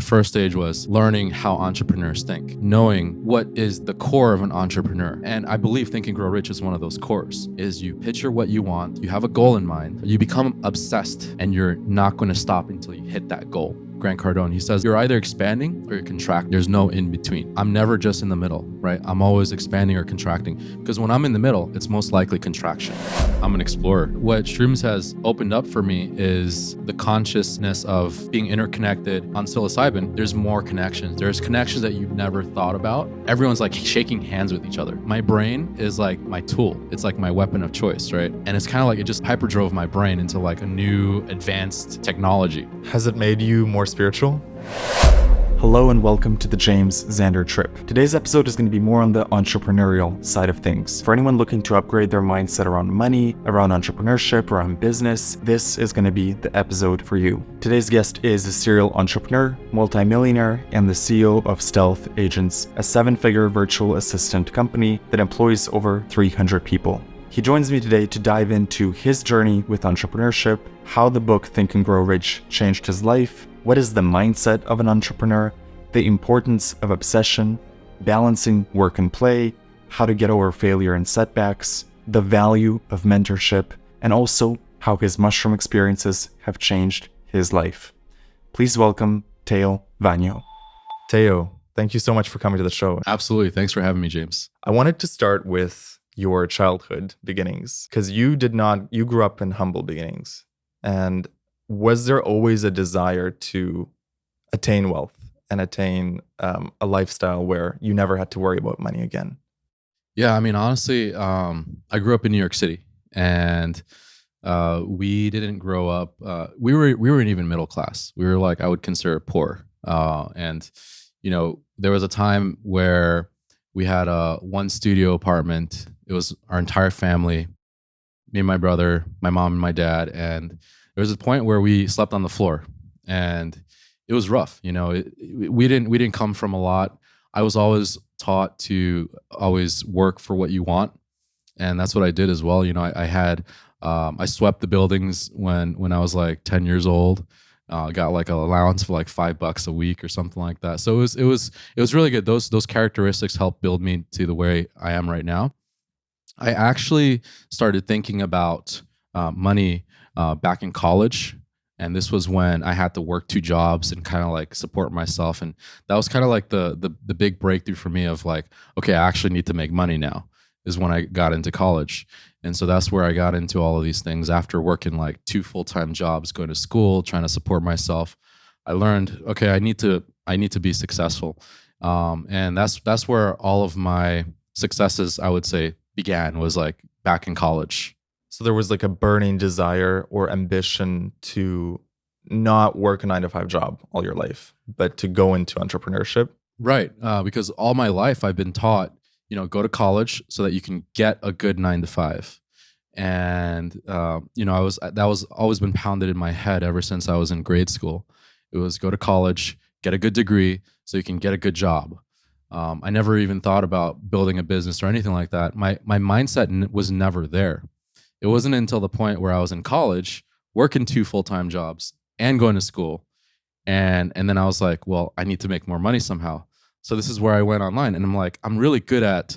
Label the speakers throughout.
Speaker 1: first stage was learning how entrepreneurs think, knowing what is the core of an entrepreneur. And I believe Think and Grow Rich is one of those cores, is you picture what you want, you have a goal in mind, you become obsessed, and you're not going to stop until you hit that goal. Grant Cardone, he says, you're either expanding or you're contracting. There's no in between. I'm never just in the middle, right? I'm always expanding or contracting, because when I'm in the middle, it's most likely contraction. I'm an explorer. What shrooms has opened up for me is the consciousness of being interconnected. On psilocybin, there's more connections. There's connections that you've never thought about. Everyone's like shaking hands with each other. My brain is like my tool. It's like my weapon of choice, right? And it's kind of like it just hyperdrove my brain into like a new advanced technology.
Speaker 2: Has it made you more spiritual? Hello and welcome to the James Xander Trip. Today's episode is going to be more on the entrepreneurial side of things. For anyone looking to upgrade their mindset around money, around entrepreneurship, around business, this is going to be the episode for you. Today's guest is a serial entrepreneur, multimillionaire, and the CEO of Stealth Agents, a 7-figure virtual assistant company that employs over 300 people. He joins me today to dive into his journey with entrepreneurship, how the book Think and Grow Rich changed his life, what is the mindset of an entrepreneur, the importance of obsession, balancing work and play, how to get over failure and setbacks, the value of mentorship, and also how his mushroom experiences have changed his life. Please welcome Teo Vanyo. Teo, thank you so much for coming to the show.
Speaker 1: Absolutely. Thanks for having me, James.
Speaker 2: I wanted to start with your childhood beginnings, because you grew up in humble beginnings. And was there always a desire to attain wealth and attain a lifestyle where you never had to worry about money again?
Speaker 1: Yeah, I mean, honestly, I grew up in New York City, and we didn't grow up. We weren't even middle class. We were like, I would consider poor. And there was a time where we had a 1-studio apartment. It was our entire family, me and my brother, my mom and my dad, and there was a point where we slept on the floor, and it was rough. We didn't come from a lot. I was always taught to always work for what you want, and that's what I did as well. I swept the buildings when I was like 10 years old. Got like an allowance for like $5 a week or something like that. So it was really good. Those characteristics helped build me to the way I am right now. I actually started thinking about money back in college, and this was when I had to work 2 jobs and kind of like support myself, and that was kind of like the big breakthrough for me of like, okay, I actually need to make money now, is when I got into college. And so that's where I got into all of these things after working like 2 full-time jobs, going to school, trying to support myself. I learned, okay, I need to be successful, and that's where all of my successes, I would say, began, was like back in college.
Speaker 2: So there was like a burning desire or ambition to not work a 9-to-5 job all your life, but to go into entrepreneurship.
Speaker 1: Right. Because all my life I've been taught, go to college so that you can get a good 9-to-5. And, that was always been pounded in my head ever since I was in grade school. It was go to college, get a good degree so you can get a good job. I never even thought about building a business or anything like that. My mindset was never there. It wasn't until the point where I was in college, working 2 full-time jobs and going to school. And then I was like, well, I need to make more money somehow. So this is where I went online, and I'm like, I'm really good at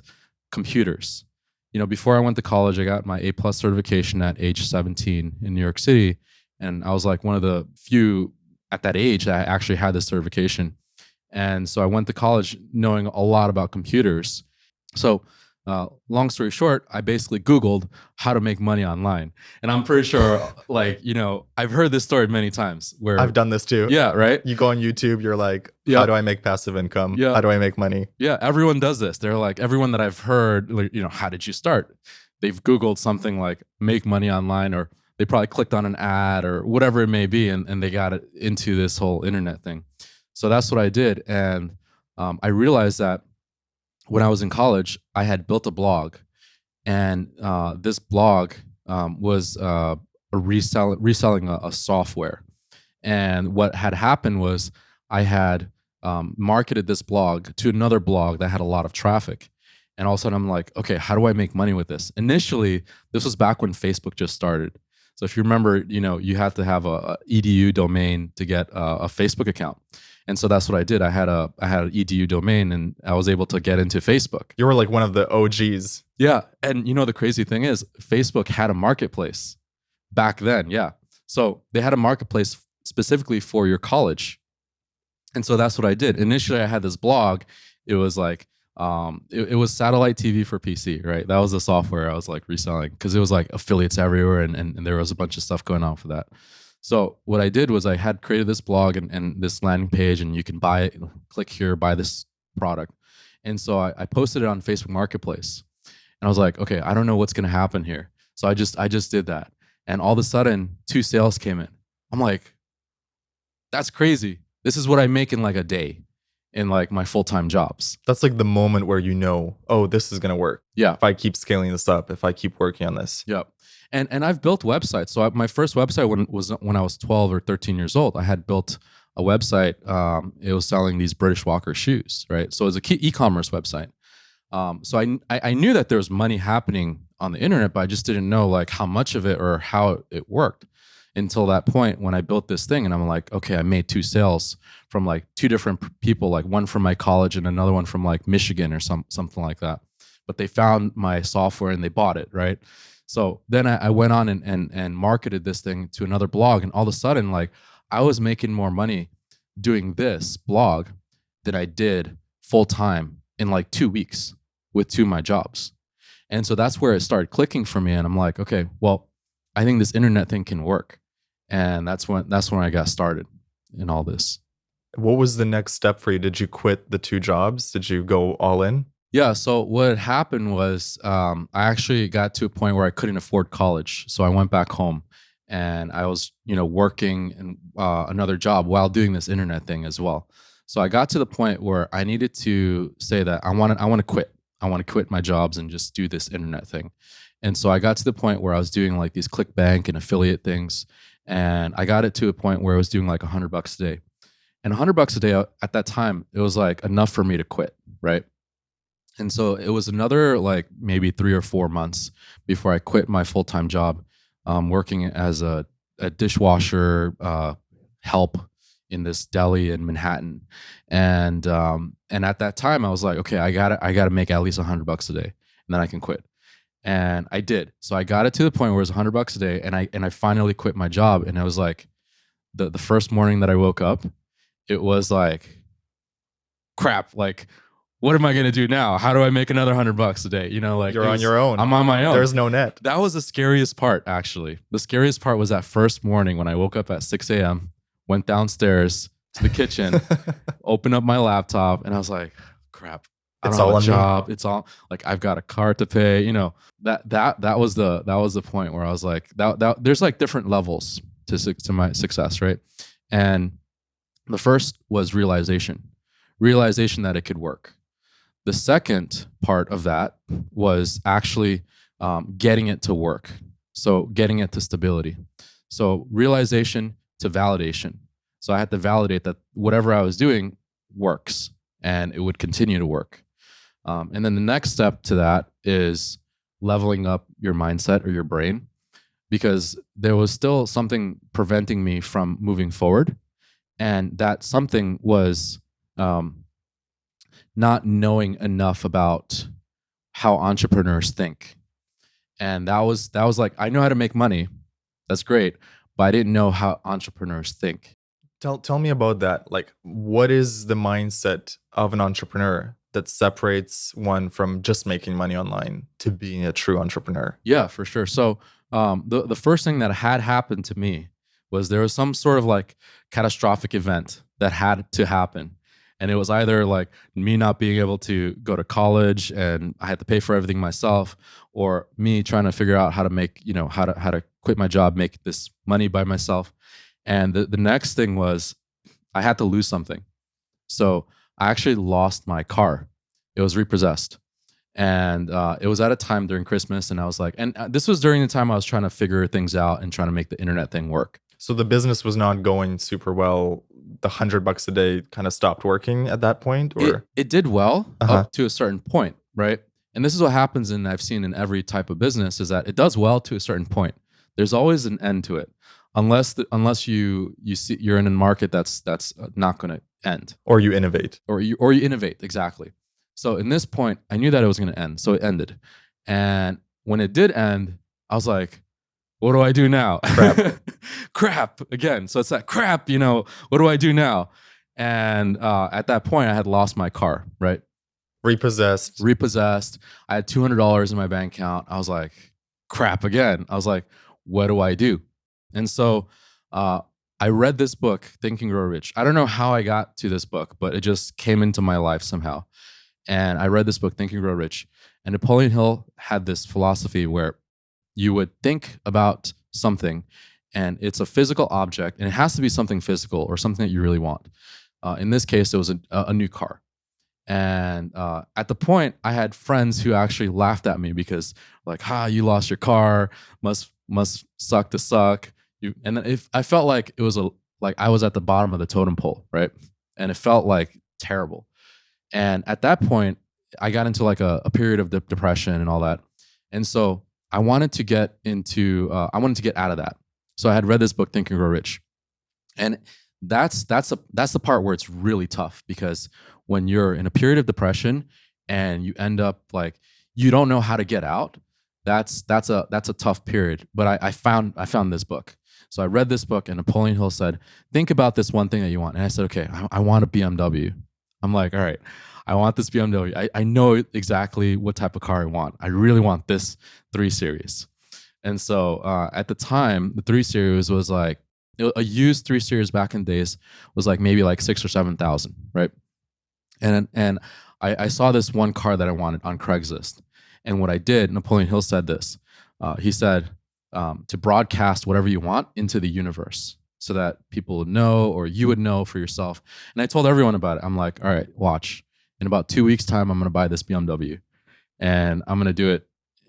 Speaker 1: computers. Before I went to college, I got my A+ certification at age 17 in New York City. And I was like one of the few at that age that I actually had this certification. And so I went to college knowing a lot about computers. So long story short, I basically Googled how to make money online. And I'm pretty sure, I've heard this story many times where
Speaker 2: I've done this too.
Speaker 1: Yeah, right?
Speaker 2: You go on YouTube, you're like,
Speaker 1: Yeah.
Speaker 2: How do I make passive income?
Speaker 1: Yeah.
Speaker 2: How do I make money?
Speaker 1: Yeah, everyone does this. They're like, everyone that I've heard, how did you start? They've Googled something like make money online, or they probably clicked on an ad or whatever it may be, and they got it into this whole internet thing. So that's what I did. And I realized that when I was in college, I had built a blog, and this blog was reselling a software. And what had happened was I had marketed this blog to another blog that had a lot of traffic. And all of a sudden I'm like, okay, how do I make money with this? Initially, this was back when Facebook just started. So if you remember, you had to have a edu domain to get a Facebook account. And so that's what I did. I had an edu domain, and I was able to get into Facebook.
Speaker 2: You were like one of the OGs.
Speaker 1: Yeah. And the crazy thing is, Facebook had a marketplace back then. Yeah. So they had a marketplace specifically for your college. And so that's what I did. Initially, I had this blog. It was like, it was satellite TV for PC, right? That was the software I was like reselling, because it was like affiliates everywhere, and there was a bunch of stuff going on for that. So what I did was I had created this blog and this landing page, and you can buy it, click here, buy this product. And so I posted it on Facebook Marketplace, and I was like, okay, I don't know what's going to happen here. So I just did that. And all of a sudden 2 sales came in. I'm like, that's crazy. This is what I make in like a day in like my full-time jobs.
Speaker 2: That's like the moment where you know, oh, this is going to work.
Speaker 1: Yeah.
Speaker 2: If I keep scaling this up, if I keep working on this.
Speaker 1: Yeah. And I've built websites. So my first website was when I was 12 or 13 years old. I had built a website. It was selling these British Walker shoes, right? So it was a e-commerce website. So I knew that there was money happening on the internet, but I just didn't know like how much of it or how it worked until that point when I built this thing. And I'm like, okay, I made 2 sales from like 2 different people, like one from my college and another one from like Michigan or something like that. But they found my software and they bought it, right? So then I went on and marketed this thing to another blog, and all of a sudden, like, I was making more money doing this blog than I did full time in like 2 weeks with 2 of my jobs. And so that's where it started clicking for me. And I'm like, okay, well, I think this internet thing can work. And that's when I got started in all this.
Speaker 2: What was the next step for you? Did you quit the 2 jobs? Did you go all in?
Speaker 1: Yeah. So what happened was I actually got to a point where I couldn't afford college. So I went back home, and I was, working in another job while doing this internet thing as well. So I got to the point where I needed to say that I want to quit. I want to quit my jobs and just do this internet thing. And so I got to the point where I was doing like these ClickBank and affiliate things. And I got it to a point where I was doing like $100 a day. And $100 a day at that time, it was like enough for me to quit, right? And so it was another like maybe 3 or 4 months before I quit my full-time job, working as a dishwasher help in this deli in Manhattan. And at that time I was like, okay, I gotta make at least $100 a day, and then I can quit. And I did. So I got it to the point where it was $100 a day, and I finally quit my job. And I was like, the first morning that I woke up, it was like, crap, like, what am I going to do now? How do I make another $100 a day? Like,
Speaker 2: you're on your own.
Speaker 1: I'm on my own.
Speaker 2: There's no net.
Speaker 1: That was the scariest part, actually. The scariest part was that first morning when I woke up at 6 a.m., went downstairs to the kitchen, opened up my laptop, and I was like, crap, I don't have a job. It's all like, I've got a car to pay. That was the point where I was like, that there's like different levels to my success, right? And the first was realization that it could work. The second part of that was actually getting it to work. So getting it to stability. So realization to validation. So I had to validate that whatever I was doing works, and it would continue to work. And then the next step to that is leveling up your mindset or your brain, because there was still something preventing me from moving forward. And that something was not knowing enough about how entrepreneurs think. And that was like, I know how to make money. That's great. But I didn't know how entrepreneurs think.
Speaker 2: Tell me about that. Like, what is the mindset of an entrepreneur that separates one from just making money online to being a true entrepreneur?
Speaker 1: Yeah, for sure. So the first thing that had happened to me was there was some sort of like catastrophic event that had to happen. And it was either like me not being able to go to college and I had to pay for everything myself, or me trying to figure out how to make, how to quit my job, make this money by myself. And the next thing was I had to lose something. So I actually lost my car. It was repossessed. And it was at a time during Christmas. And I was like, and this was during the time I was trying to figure things out and trying to make the internet thing work.
Speaker 2: So the business was not going super well. The $100 a day kind of stopped working at that point, or
Speaker 1: it did well up to a certain point, right? And this is what happens, and I've seen in every type of business, is that it does well to a certain point. There's always an end to it, unless you see you're in a market that's not going to end.
Speaker 2: Or you innovate.
Speaker 1: Or you innovate, exactly. So in this point, I knew that it was going to end. So it ended. And when it did end, I was like, what do I do now?
Speaker 2: Crap.
Speaker 1: Crap again. So it's that crap, what do I do now? And at that point I had lost my car, right?
Speaker 2: Repossessed.
Speaker 1: I had $200 in my bank account. I was like, crap again. I was like, what do I do? And so I read this book, Think and Grow Rich. I don't know how I got to this book, but it just came into my life somehow. And I read this book, Think and Grow Rich. And Napoleon Hill had this philosophy where you would think about something and it's a physical object and it has to be something physical or something that you really want. In this case, it was a new car. And at the point, I had friends who actually laughed at me because like, you lost your car, must suck to suck. And then if I felt like it was like I was at the bottom of the totem pole, right? And it felt like terrible. And at that point, I got into like a period of depression and all that. And so I wanted to get out of that. So I had read this book, Think and Grow Rich. And that's the part where it's really tough, because when you're in a period of depression and you end up like, you don't know how to get out, that's a tough period. But I found this book. So I read this book and Napoleon Hill said, think about this one thing that you want. And I said, okay, I want a BMW. I'm like, all right, I want this BMW. I know exactly what type of car I want. I really want this 3 Series. And so at the time, the 3 Series was like, a used 3 Series back in the days was like maybe like 6,000 or 7,000, right? And I saw this one car that I wanted on Craigslist. And what I did, Napoleon Hill said this. He said to broadcast whatever you want into the universe so that people would know, or you would know for yourself. And I told everyone about it. I'm like, all right, watch. In about 2 weeks' time, I'm going to buy this BMW. And I'm going to do it,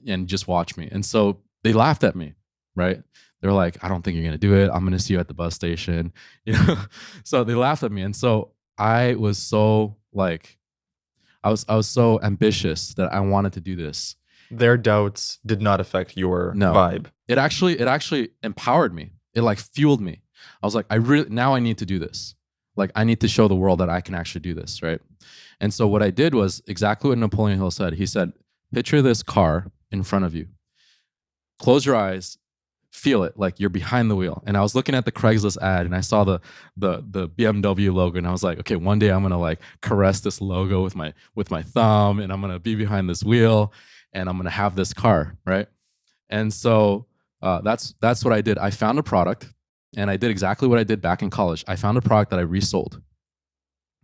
Speaker 1: and just watch me. And so they laughed at me, right? They're like, I don't think you're going to do it. I'm going to see you at the bus station. So they laughed at me. And so I was so like, I was so ambitious that I wanted to do this.
Speaker 2: Their doubts did not affect your vibe.
Speaker 1: It actually empowered me. It like fueled me. I was like, now I need to do this. Like, I need to show the world that I can actually do this, right? And so what I did was exactly what Napoleon Hill said. He said, picture this car in front of you. Close your eyes, feel it like you're behind the wheel. And I was looking at the Craigslist ad and I saw the BMW logo, and I was like, okay, one day I'm gonna like caress this logo with my thumb, and I'm gonna be behind this wheel, and I'm gonna have this car, right? And so that's what I did. I found a product, and I did exactly what I did back in college. I found a product that I resold,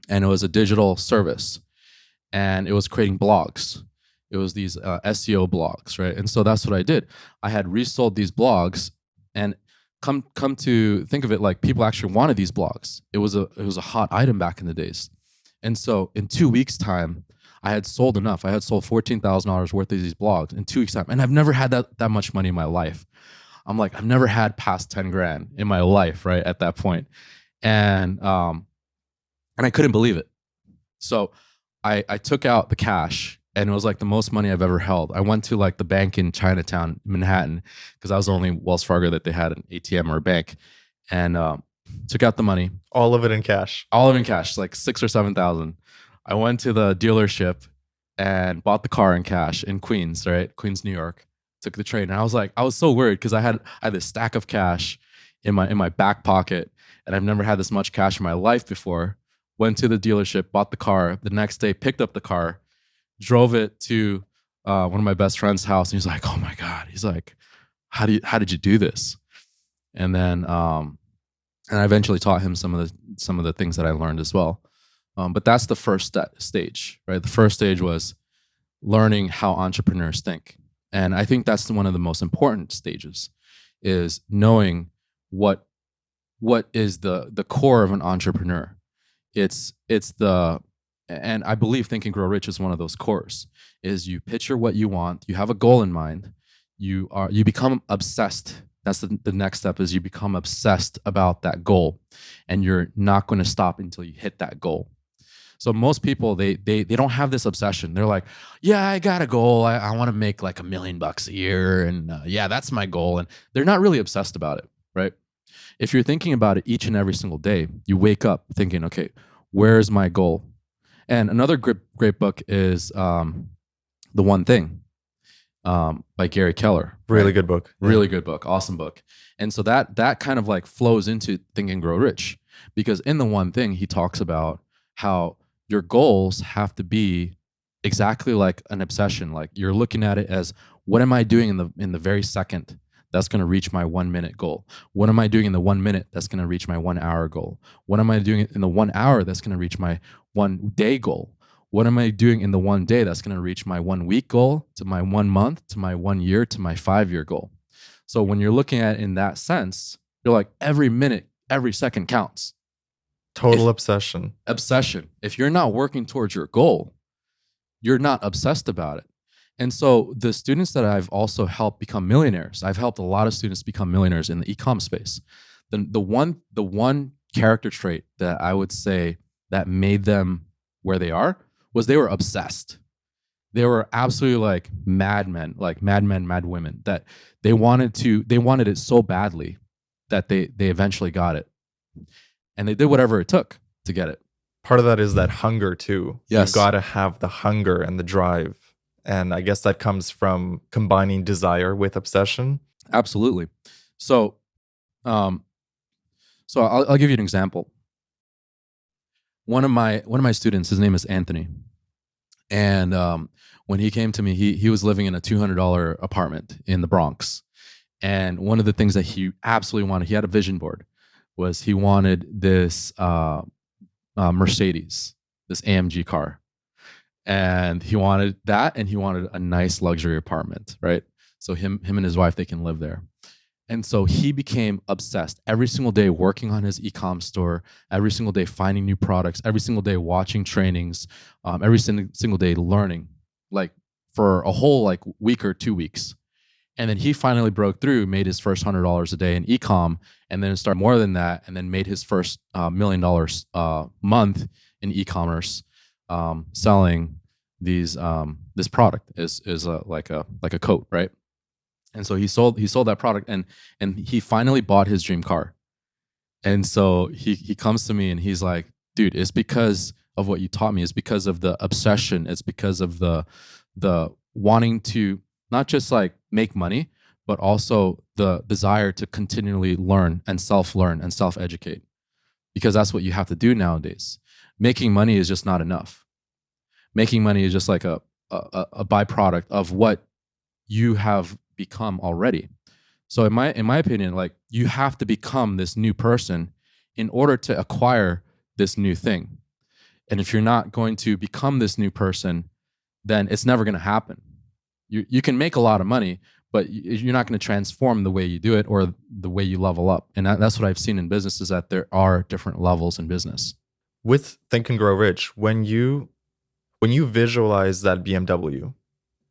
Speaker 1: and it was a digital service, and it was creating blogs. It was these SEO blogs, right? And so that's what I did. I had resold these blogs, and come to think of it, like people actually wanted these blogs. It was a hot item back in the days. And so in 2 weeks' time, I had sold enough. I had sold $14,000 worth of these blogs in 2 weeks' time, and I've never had that much money in my life. I'm like, I've never had past 10 grand in my life, right? At that point, and I couldn't believe it. So I took out the cash. And it was like the most money I've ever held. I went to like the bank in Chinatown, Manhattan, because I was the only Wells Fargo that they had an ATM or a bank, and took out the money.
Speaker 2: All of it in cash.
Speaker 1: All of it in cash, like 6,000 or 7,000. I went to the dealership and bought the car in cash in Queens, right? Queens, New York. Took the train, and I was so worried because I had this stack of cash in my back pocket, and I've never had this much cash in my life before. Went to the dealership, bought the car. The next day, picked up the car. Drove it to one of my best friend's house, and he's like, "Oh my god!" He's like, "How did you do this?" And then, and I eventually taught him some of the things that I learned as well. But that's the first stage, right? The first stage was learning how entrepreneurs think, and I think that's one of the most important stages, is knowing what is the core of an entrepreneur. And I believe Think and Grow Rich is one of those cores. Is you picture what you want, you have a goal in mind, you become obsessed. That's the next step, is you become obsessed about that goal, and you're not going to stop until you hit that goal. So most people, they don't have this obsession. They're like, yeah, I got a goal. I want to make like $1 million a year, and yeah, that's my goal. And they're not really obsessed about it, right? If you're thinking about it each and every single day, you wake up thinking, okay, Where's my goal? And another great book is The One Thing by Gary Keller.
Speaker 2: Really
Speaker 1: right?
Speaker 2: good book.
Speaker 1: Really good book, awesome book. And so that kind of like flows into Think and Grow Rich, because in The One Thing he talks about how your goals have to be exactly like an obsession. Like you're looking at it as, what am I doing in the very second that's going to reach my 1 minute goal? What am I doing in the 1 minute that's going to reach my 1 hour goal? What am I doing in the 1 hour that's going to reach my 1 day goal? What am I doing in the 1 day that's going to reach my 1 week goal, to my 1 month, to my 1 year, to my 5 year goal? So when you're looking at it in that sense, you're like, every minute, every second counts.
Speaker 2: Total obsession.
Speaker 1: Obsession. If you're not working towards your goal, you're not obsessed about it. And so the students that I've also helped become millionaires, I've helped a lot of students become millionaires in the e-com space. The one character trait that I would say that made them where they are was they were obsessed. They were absolutely like madmen, like madmen, mad women, that they wanted it so badly that they eventually got it. And they did whatever it took to get it.
Speaker 2: Part of that is that hunger too.
Speaker 1: Yes.
Speaker 2: You've got to have the hunger and the drive. And I guess that comes from combining desire with obsession.
Speaker 1: Absolutely. So, I'll give you an example. One of my students, his name is Anthony, and when he came to me, he was living in a $200 apartment in the Bronx, and one of the things that he absolutely wanted, he had a vision board, was he wanted this Mercedes, this AMG car. And he wanted that, and he wanted a nice luxury apartment, right? So him and his wife, they can live there. And so he became obsessed every single day, working on his e-com store, every single day finding new products, every single day watching trainings, every single day learning, like for a whole like week or 2 weeks. And then he finally broke through, made his first $100 a day in e-com, and then started more than that, and then made his first $1 million month in e-commerce, selling these this product is like a coat, right? And so he sold that product, and he finally bought his dream car. And so he comes to me and he's like, dude, it's because of what you taught me. It's because of the obsession. It's because of the wanting to not just like make money, but also the desire to continually learn and self-learn and self-educate, because that's what you have to do nowadays. Making money is just not enough. Making money is just like a byproduct of what you have become already. So in my opinion, like, you have to become this new person in order to acquire this new thing. And if you're not going to become this new person, then it's never going to happen. You can make a lot of money, but you're not going to transform the way you do it or the way you level up. And that's what I've seen in business, is that there are different levels in business.
Speaker 2: With Think and Grow Rich, when you visualize that BMW,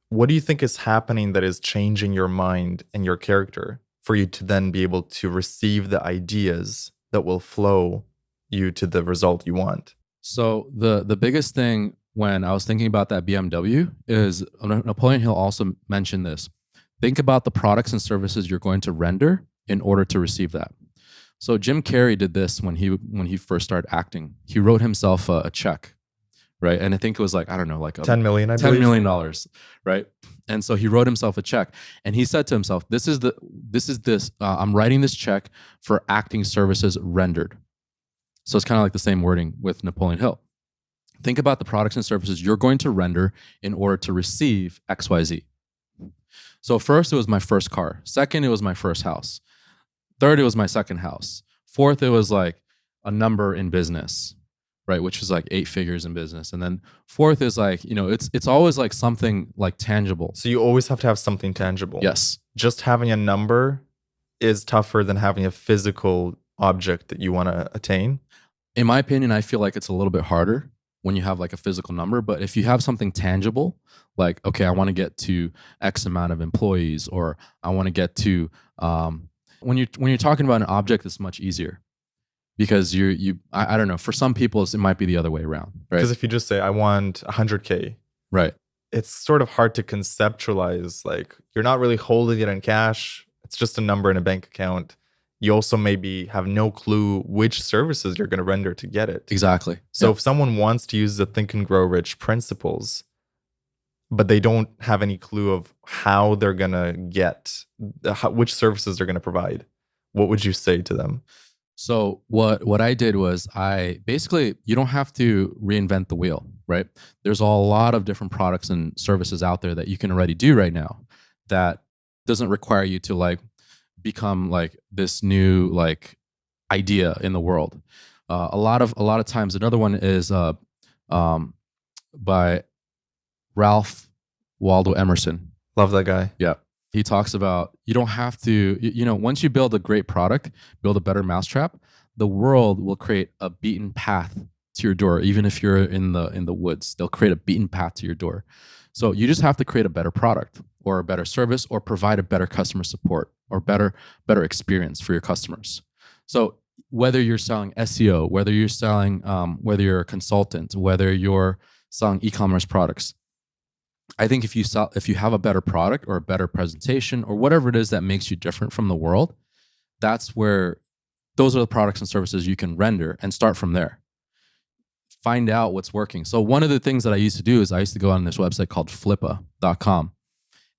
Speaker 2: what do you think is happening that is changing your mind and your character for you to then be able to receive the ideas that will flow you to the result you want?
Speaker 1: So the biggest thing when I was thinking about that BMW is, Napoleon Hill also mentioned this. Think about the products and services you're going to render in order to receive that. So Jim Carrey did this when he first started acting. He wrote himself a check, right? And I think it was like, I don't know, like
Speaker 2: $10 million, I believe.
Speaker 1: $10 million, right? And so he wrote himself a check, and he said to himself, I'm writing this check for acting services rendered. So it's kind of like the same wording with Napoleon Hill. Think about the products and services you're going to render in order to receive XYZ. So first, it was my first car. Second, it was my first house. Third, it was my second house. Fourth, it was like a number in business, right? Which was like 8 figures in business. And then fourth is like, it's always like something like tangible.
Speaker 2: So you always have to have something tangible.
Speaker 1: Yes.
Speaker 2: Just having a number is tougher than having a physical object that you want to attain.
Speaker 1: In my opinion, I feel like it's a little bit harder when you have like a physical number. But if you have something tangible, like, okay, I want to get to X amount of employees, or I want to get to, when you're talking about an object, it's much easier, because I don't know, for some people it might be the other way around, right?
Speaker 2: Because if you just say, I want 100K,
Speaker 1: right,
Speaker 2: it's sort of hard to conceptualize. Like, you're not really holding it in cash. It's just a number in a bank account. you also maybe have no clue which services you're going to render to get it.
Speaker 1: Exactly.
Speaker 2: So
Speaker 1: Yeah.
Speaker 2: if someone wants to use the Think and Grow Rich principles, but they don't have any clue of how they're going to get which services they're going to provide, what would you say to them?
Speaker 1: So what I did was, I basically, you don't have to reinvent the wheel, right? There's a lot of different products and services out there that you can already do right now that doesn't require you to like become like this new like idea in the world. A lot of times, another one is um, by Ralph Waldo Emerson.
Speaker 2: Love that guy.
Speaker 1: Yeah. He talks about, you don't have to, once you build a great product, build a better mousetrap, the world will create a beaten path to your door. Even if you're in the woods, they'll create a beaten path to your door. So you just have to create a better product or a better service or provide a better customer support or better experience for your customers. So whether you're selling SEO, whether you're selling, whether you're a consultant, whether you're selling e-commerce products, I think if you have a better product or a better presentation or whatever it is that makes you different from the world, that's where those are the products and services you can render and start from there. Find out what's working. So one of the things that I used to do is I used to go on this website called flippa.com.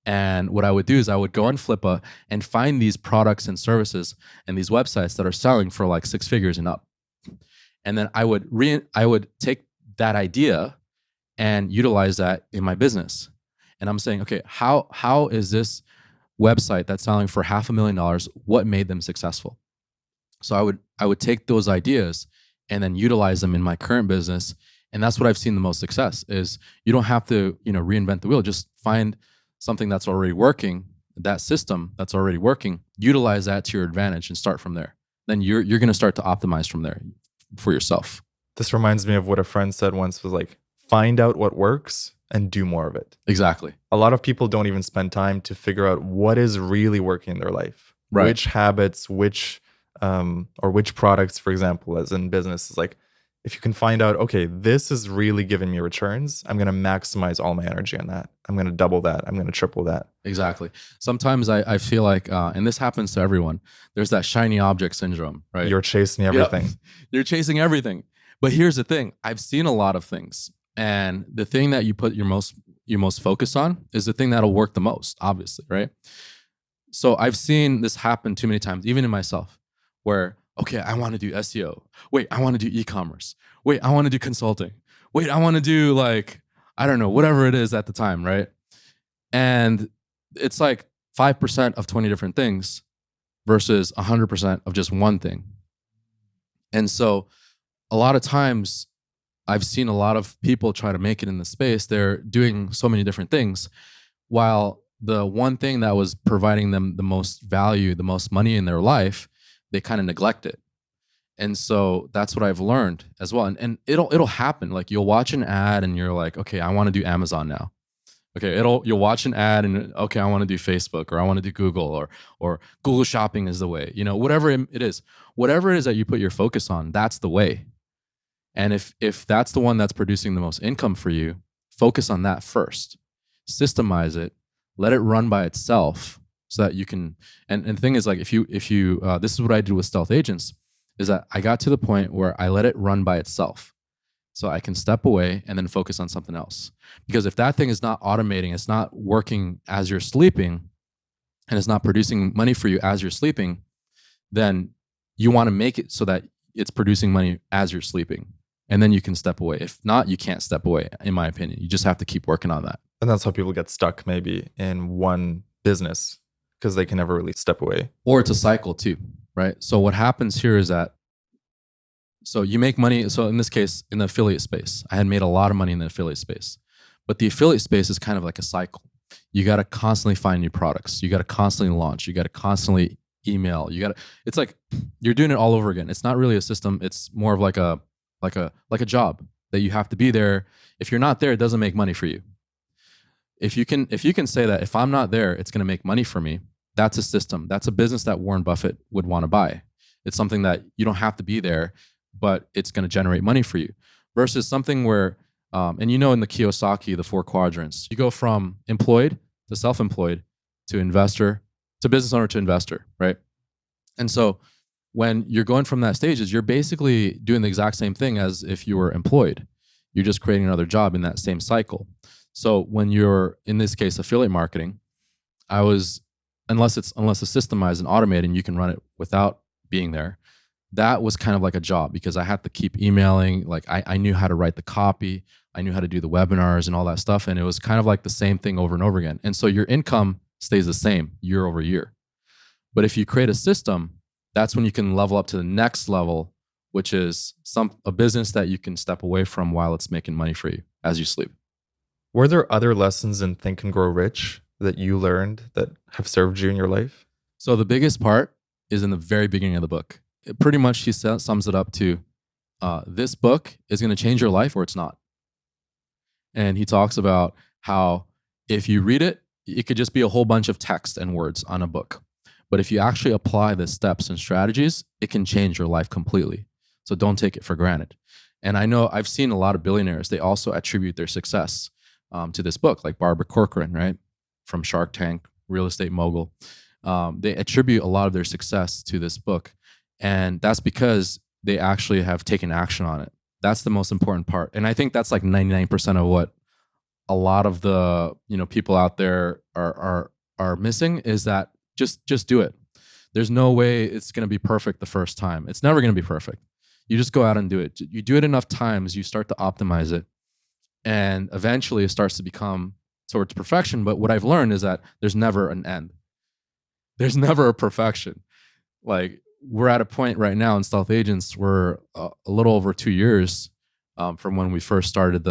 Speaker 1: And what I would do is I would go on Flippa and find these products and services and these websites that are selling for like 6 figures and up. And then I would take that idea and utilize that in my business. And I'm saying, okay, how is this website that's selling for $500,000, what made them successful? So I would take those ideas and then utilize them in my current business. And that's what I've seen the most success is. You don't have to, reinvent the wheel. Just find something that's already working, that system that's already working, utilize that to your advantage and start from there. Then you're going to start to optimize from there for yourself.
Speaker 2: This reminds me of what a friend said once, was like, find out what works and do more of it.
Speaker 1: Exactly.
Speaker 2: A lot of people don't even spend time to figure out what is really working in their life.
Speaker 1: Right.
Speaker 2: Which habits, which products, for example, as in business, is like, if you can find out, okay, this is really giving me returns, I'm going to maximize all my energy on that. I'm going to double that. I'm going to triple that.
Speaker 1: Exactly. Sometimes I feel like, and this happens to everyone, there's that shiny object syndrome, right?
Speaker 2: You're chasing everything.
Speaker 1: Yep. You're chasing everything. But here's the thing. I've seen a lot of things. And the thing that you put your most focus on is the thing that'll work the most, obviously, right? So I've seen this happen too many times, even in myself, where, okay, I want to do SEO. Wait, I want to do e-commerce. Wait, I want to do consulting. Wait, I want to do like, I don't know, whatever it is at the time, right? And it's like 5% of 20 different things versus 100% of just one thing. And so a lot of times I've seen a lot of people try to make it in the space. They're doing so many different things, while the one thing that was providing them the most value, the most money in their life, they kind of neglect it. And so that's what I've learned as well. And it'll happen. Like you'll watch an ad and you're like, okay, I want to do Amazon now. Okay, you'll watch an ad and okay, I want to do Facebook, or I want to do Google, or Google Shopping is the way. Whatever it is that you put your focus on, that's the way. And if that's the one that's producing the most income for you, focus on that first. Systemize it, let it run by itself so that you can. And the thing is, like, if you this is what I did with Stealth Agents, is that I got to the point where I let it run by itself, so I can step away and then focus on something else. Because if that thing is not automating, it's not working as you're sleeping, and it's not producing money for you as you're sleeping, then you want to make it so that it's producing money as you're sleeping. And then you can step away. If not, you can't step away, in my opinion. You just have to keep working on that.
Speaker 2: And that's how people get stuck maybe in one business, because they can never really step away.
Speaker 1: Or it's a cycle too, right? So what happens here is that, so you make money. So in this case, in the affiliate space, I had made a lot of money in the affiliate space. But the affiliate space is kind of like a cycle. You got to constantly find new products. You got to constantly launch. You got to constantly email. It's like you're doing it all over again. It's not really a system. It's more of like a job that you have to be there. If you're not there, it doesn't make money for you. If you can say that if I'm not there, it's going to make money for me, that's a system. That's a business that Warren Buffett would want to buy. It's something that you don't have to be there, but it's going to generate money for you. Versus something where, and in the Kiyosaki, the 4 quadrants, you go from employed to self-employed to investor to business owner to investor, right? And so when you're going from that stages, you're basically doing the exact same thing as if you were employed. You're just creating another job in that same cycle. So when you're, in this case, affiliate marketing, I was, unless it's systemized and automated and you can run it without being there, that was kind of like a job because I had to keep emailing. Like I knew how to write the copy. I knew how to do the webinars and all that stuff. And it was kind of like the same thing over and over again. And so your income stays the same year over year. But if you create a system, that's when you can level up to the next level, which is a business that you can step away from while it's making money for you as you sleep.
Speaker 2: Were there other lessons in Think and Grow Rich that you learned that have served you in your life?
Speaker 1: So the biggest part is in the very beginning of the book. Pretty much she sums it up to this book is going to change your life or it's not. And he talks about how if you read it, it could just be a whole bunch of text and words on a book. But if you actually apply the steps and strategies, it can change your life completely. So don't take it for granted. And I know I've seen a lot of billionaires, they also attribute their success to this book, like Barbara Corcoran, right? From Shark Tank, real estate mogul. They attribute a lot of their success to this book. And that's because they actually have taken action on it. That's the most important part. And I think that's like 99% of what a lot of the people out there are missing is that just do it. There's no way it's going to be perfect the first time. It's never going to be perfect. You just go out and do it. You do it enough times, you start to optimize it. And eventually it starts to become towards perfection. But what I've learned is that there's never an end. There's never a perfection. Like we're at a point right now in Stealth Agents, we're a little over 2 years from when we first started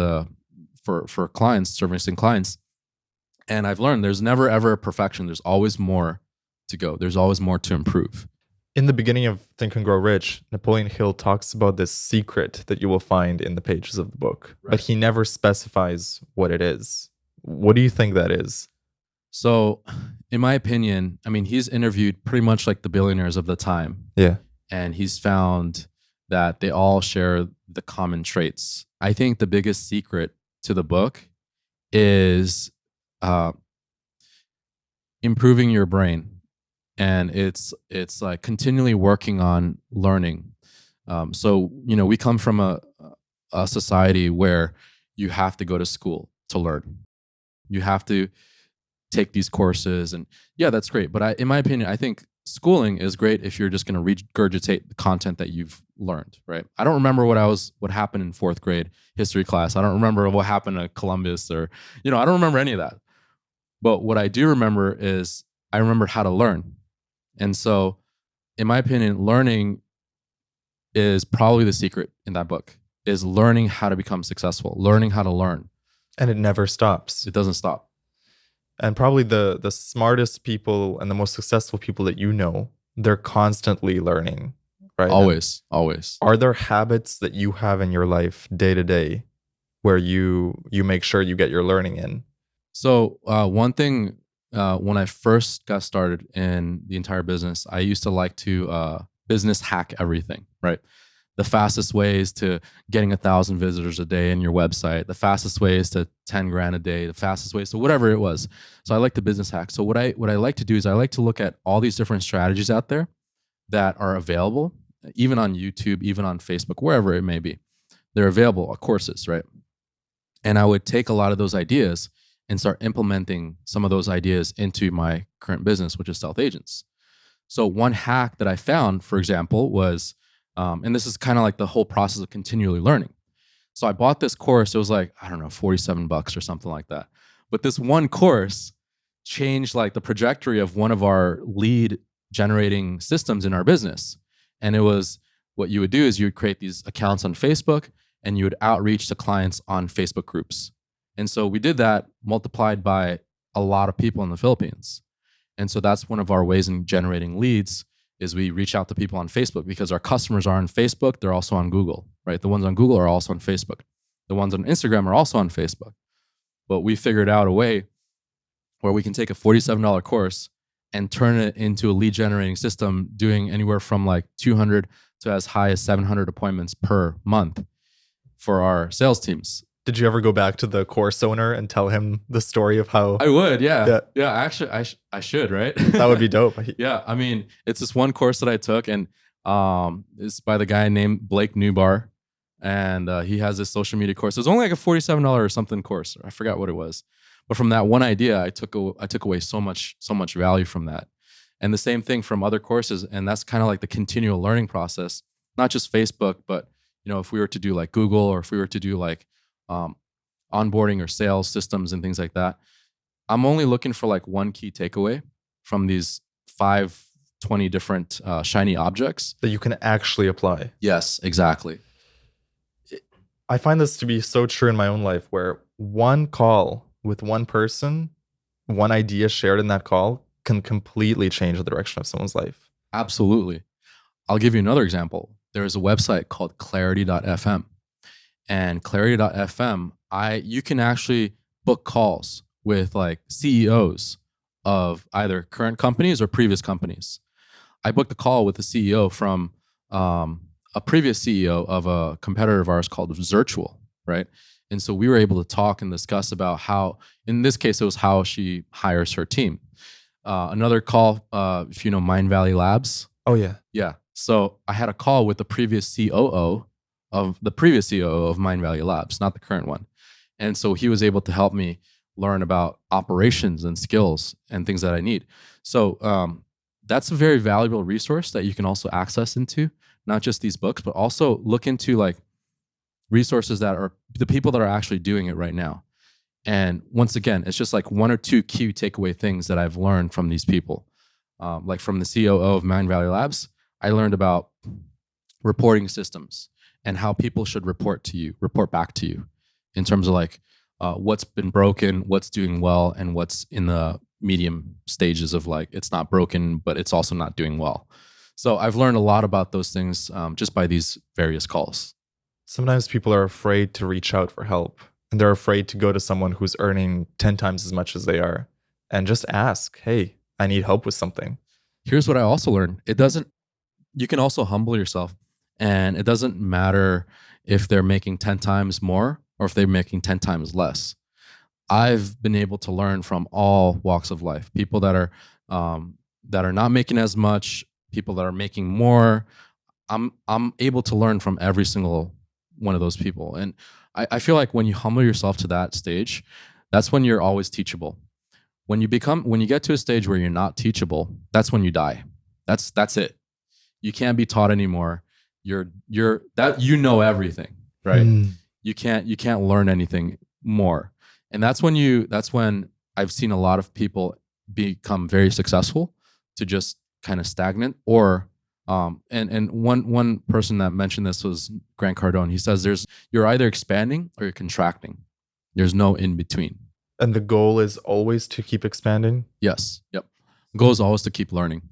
Speaker 1: for clients, servicing clients. And I've learned there's never ever a perfection. There's always more to go. There's always more to improve.
Speaker 2: In the beginning of Think and Grow Rich, Napoleon Hill talks about this secret that you will find in the pages of the book, right, but he never specifies what it is. What do you think that is?
Speaker 1: So, in my opinion, I mean, he's interviewed pretty much like the billionaires of the time.
Speaker 2: Yeah.
Speaker 1: And he's found that they all share the common traits. I think the biggest secret to the book is improving your brain. And it's like continually working on learning. So, we come from a society where you have to go to school to learn. You have to take these courses, and yeah, that's great. But in my opinion, I think schooling is great if you're just going to regurgitate the content that you've learned, right? I don't remember what happened in 4th grade history class. I don't remember what happened at Columbus or, I don't remember any of that. But what I do remember is I remember how to learn. And so, in my opinion, learning is probably the secret in that book, is learning how to become successful, learning how to learn.
Speaker 2: And it never stops.
Speaker 1: It doesn't stop.
Speaker 2: And probably the smartest people and the most successful people that you know, they're constantly learning, right?
Speaker 1: Always.
Speaker 2: Are there habits that you have in your life day to day where you make sure you get your learning in?
Speaker 1: So one thing, when I first got started in the entire business, I used to like to business hack everything, right? The fastest way is to getting 1,000 visitors a day in your website. The fastest way is to 10 grand a day. The fastest way, so whatever it was. So I like to business hack. So what I like to do is I like to look at all these different strategies out there that are available, even on YouTube, even on Facebook, wherever it may be. They're available, courses, right? And I would take a lot of those ideas and start implementing some of those ideas into my current business, which is Stealth Agents. So one hack that I found, for example, was, and this is kind of like the whole process of continually learning. So I bought this course. It was like, I don't know, $47 or something like that. But this one course changed like the trajectory of one of our lead generating systems in our business. And it was, what you would do is you would create these accounts on Facebook and you would outreach to clients on Facebook groups. And so we did that multiplied by a lot of people in the Philippines. And so that's one of our ways in generating leads, is we reach out to people on Facebook, because our customers are on Facebook. They're also on Google, right? The ones on Google are also on Facebook. The ones on Instagram are also on Facebook. But we figured out a way where we can take a $47 course and turn it into a lead generating system, doing anywhere from like 200 to as high as 700 appointments per month for our sales teams.
Speaker 2: Did you ever go back to the course owner and tell him the story of how?
Speaker 1: I would, yeah.
Speaker 2: Yeah.
Speaker 1: Yeah, actually, I should, right?
Speaker 2: That would be dope.
Speaker 1: Yeah, I mean, it's this one course that I took, and it's by the guy named Blake Newbar, and he has this social media course. It was only like a $47 or something course. I forgot what it was, but from that one idea, I took away so much value from that, and the same thing from other courses, and that's kind of like the continual learning process, not just Facebook, but if we were to do like Google, or if we were to do like um, onboarding or sales systems and things like that. I'm only looking for like one key takeaway from these 20 different shiny objects
Speaker 2: that you can actually apply.
Speaker 1: Yes, exactly.
Speaker 2: I find this to be so true in my own life, where one call with one person, one idea shared in that call can completely change the direction of someone's life.
Speaker 1: Absolutely. I'll give you another example. There's a website called clarity.fm. And clarity.fm, you can actually book calls with like CEOs of either current companies or previous companies. I booked a call with the CEO from a previous CEO of a competitor of ours called Zirtual, right? And so we were able to talk and discuss about how, in this case, it was how she hires her team. Another call, if you know Mind Valley Labs.
Speaker 2: Oh, yeah.
Speaker 1: Yeah. So I had a call with the previous COO of Mind Valley Labs, not the current one. And so he was able to help me learn about operations and skills and things that I need. So that's a very valuable resource that you can also access into, not just these books, but also look into like resources that are the people that are actually doing it right now. And once again, it's just like one or two key takeaway things that I've learned from these people. Like from the COO of Mind Valley Labs, I learned about reporting systems and how people should report back to you in terms of like what's been broken, what's doing well, and what's in the medium stages of like it's not broken, but it's also not doing well. So I've learned a lot about those things just by these various calls.
Speaker 2: Sometimes people are afraid to reach out for help, and they're afraid to go to someone who's earning 10 times as much as they are and just ask, hey, I need help with something.
Speaker 1: Here's what I also learned. You can also humble yourself, and it doesn't matter if they're making 10 times more or if they're making 10 times less. I've been able to learn from all walks of life, people that are not making as much, people that are making more. I'm able to learn from every single one of those people. And I feel like when you humble yourself to that stage, that's when you're always teachable. When you get to a stage where you're not teachable, that's when you die. That's it. You can't be taught anymore. You're everything, right? You can't learn anything more. And that's when I've seen a lot of people become very successful to just kind of stagnant, or and one person that mentioned this was Grant Cardone. He says you're either expanding or you're contracting. There's no in between.
Speaker 2: And the goal is always to keep expanding?
Speaker 1: Yes. Yep. The goal is always to keep learning.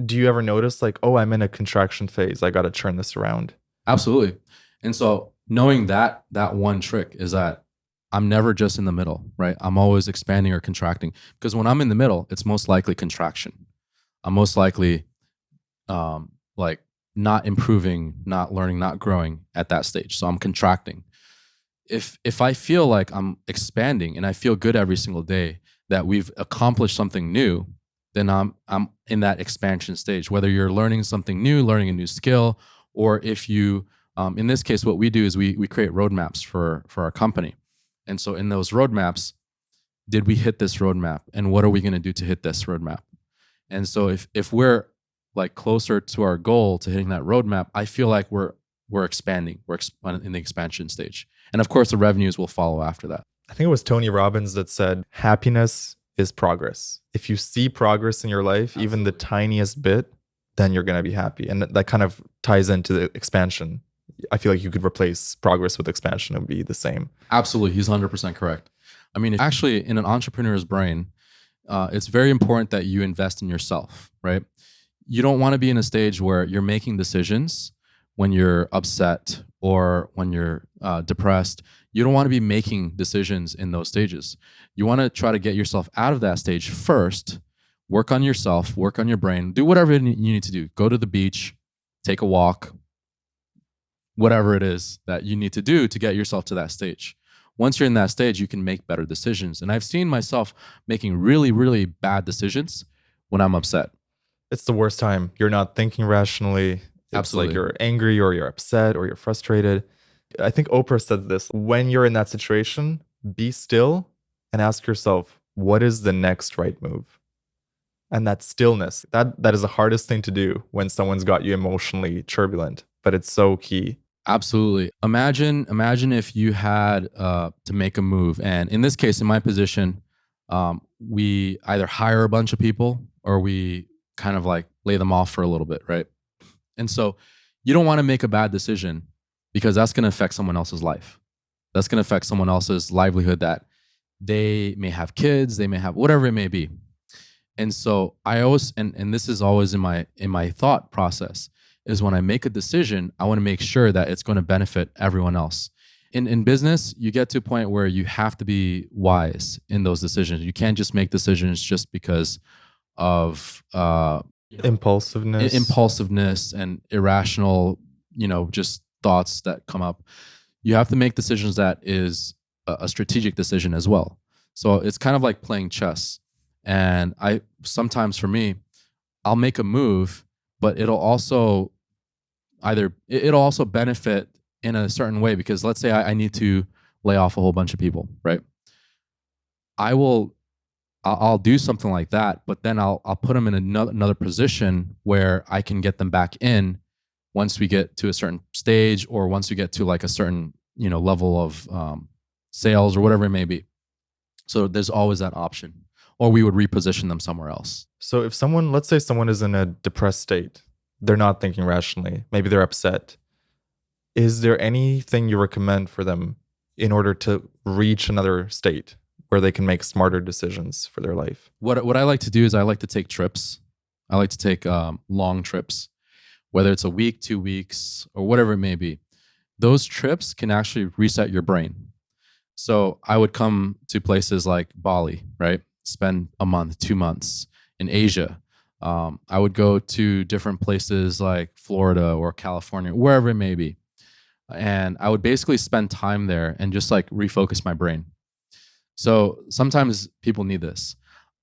Speaker 2: Do you ever notice like, oh, I'm in a contraction phase, I got to turn this around?
Speaker 1: Absolutely. And so knowing that one trick is that I'm never just in the middle, right? I'm always expanding or contracting, because when I'm in the middle, it's most likely contraction. I'm most likely like not improving, not learning, not growing at that stage. So I'm contracting. If I feel like I'm expanding and I feel good every single day that we've accomplished something new, then I'm in that expansion stage. Whether you're learning something new, learning a new skill, or if you, in this case, what we do is we create roadmaps for our company. And so in those roadmaps, did we hit this roadmap? And what are we going to do to hit this roadmap? And so if we're like closer to our goal to hitting that roadmap, I feel like we're expanding. We're in the expansion stage. And of course, the revenues will follow after that.
Speaker 2: I think it was Tony Robbins that said, happiness is progress. If you see progress in your life, Absolutely. Even the tiniest bit, then you're going to be happy. And that kind of ties into the expansion. I feel like you could replace progress with expansion. It would be the same.
Speaker 1: Absolutely. He's 100% correct. I mean, actually, in an entrepreneur's brain, it's very important that you invest in yourself, right? You don't want to be in a stage where you're making decisions when you're upset or when you're depressed. You don't want to be making decisions in those stages. You want to try to get yourself out of that stage first, work on yourself, work on your brain, do whatever you need to do. Go to the beach, take a walk, whatever it is that you need to do to get yourself to that stage. once you're in that stage, you can make better decisions. And I've seen myself making really, really bad decisions when I'm upset.
Speaker 2: It's the worst time. You're not thinking rationally. It's like
Speaker 1: Absolutely.
Speaker 2: you're angry or you're upset or you're frustrated. I think Oprah said this: when you're in that situation, be still and ask yourself, what is the next right move? And that stillness, that is the hardest thing to do when someone's got you emotionally turbulent, but it's so key.
Speaker 1: Absolutely. Imagine if you had to make a move, and in this case, in my position, we either hire a bunch of people or we kind of like lay them off for a little bit, right? And so, you don't want to make a bad decision because that's going to affect someone else's life. That's going to affect someone else's livelihood. That they may have kids, they may have whatever it may be. And so I always, and this is always in my thought process, is when I make a decision, I want to make sure that it's going to benefit everyone else. In business, you get to a point where you have to be wise in those decisions. You can't just make decisions just because of
Speaker 2: Impulsiveness.
Speaker 1: impulsiveness and irrational, just thoughts that come up. You have to make decisions that is a strategic decision as well. So it's kind of like playing chess. And I sometimes, for me, I'll make a move, but it'll also benefit in a certain way, because let's say I need to lay off a whole bunch of people, right? I'll do something like that, but then I'll put them in another position where I can get them back in once we get to a certain stage, or once we get to like a certain level of sales or whatever it may be. So there's always that option, or we would reposition them somewhere else.
Speaker 2: So if someone, let's say someone is in a depressed state, they're not thinking rationally, maybe they're upset. Is there anything you recommend for them in order to reach another state where they can make smarter decisions for their life?
Speaker 1: What I like to do is I like to take trips. I like to take long trips, whether it's a week, 2 weeks, or whatever it may be. Those trips can actually reset your brain. So I would come to places like Bali, right? Spend a month, 2 months in Asia. I would go to different places like Florida or California, wherever it may be. And I would basically spend time there and just like refocus my brain. So sometimes people need this.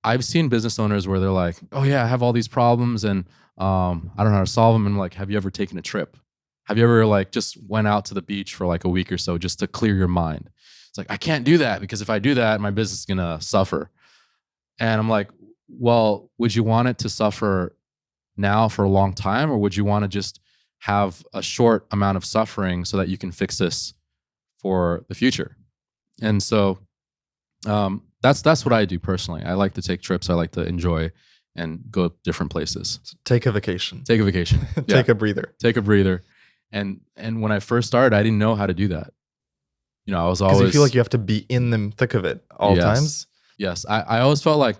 Speaker 1: I've seen business owners where they're like, oh yeah, I have all these problems and I don't know how to solve them. And like, have you ever taken a trip? Have you ever like just went out to the beach for like a week or so just to clear your mind? It's like, I can't do that because if I do that, my business is going to suffer. And I'm like, well, would you want it to suffer now for a long time? Or would you want to just have a short amount of suffering so that you can fix this for the future? And so that's what I do personally. I like to take trips. I like to enjoy and go different places.
Speaker 2: So take a vacation.
Speaker 1: Take a vacation.
Speaker 2: Take a breather.
Speaker 1: Take a breather. And when I first started, I didn't know how to do that. I was always,
Speaker 2: because you feel like you have to be in the thick of it all times.
Speaker 1: Yes, I always felt like,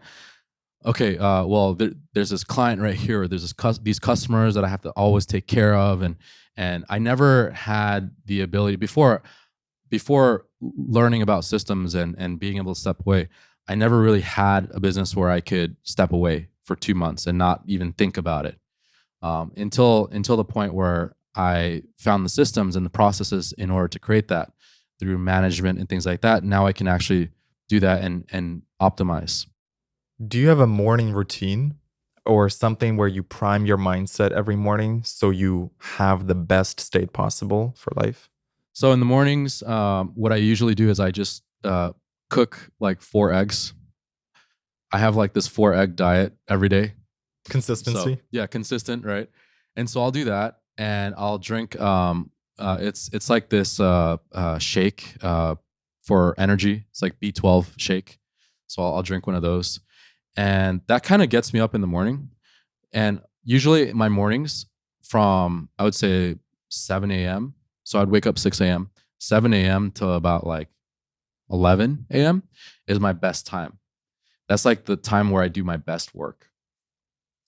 Speaker 1: okay, well, there's this client right here. There's these customers that I have to always take care of, and I never had the ability before learning about systems and being able to step away. I never really had a business where I could step away for 2 months and not even think about it until the point where I found the systems and the processes in order to create that through management and things like that. Now I can actually do that and optimize.
Speaker 2: Do you have a morning routine or something where you prime your mindset every morning so you have the best state possible for life?
Speaker 1: So in the mornings, what I usually do is I just cook like 4 eggs. I have like this 4-egg diet every day.
Speaker 2: Consistency.
Speaker 1: So, yeah, consistent, right? And so I'll do that, and I'll drink. It's like this shake for energy. It's like B12 shake. So I'll drink one of those, and that kind of gets me up in the morning. And usually my mornings from, I would say, 7 a.m. So I'd wake up 6 a.m. 7 a.m. to about like 11 a.m. is my best time. That's like the time where I do my best work.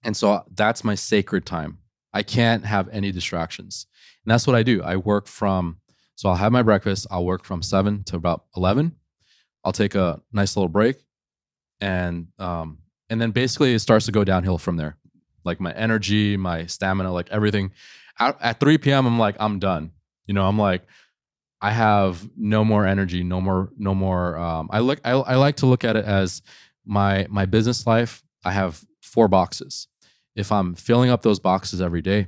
Speaker 1: And so that's my sacred time. I can't have any distractions. And that's what I do. I work so I'll have my breakfast. I'll work from 7 to about 11. I'll take a nice little break. And then basically it starts to go downhill from there. Like my energy, my stamina, like everything. At 3 p.m., I'm like, I'm done. I'm like, I have no more energy, no more. I like to look at it as my business life. I have 4 boxes. If I'm filling up those boxes every day,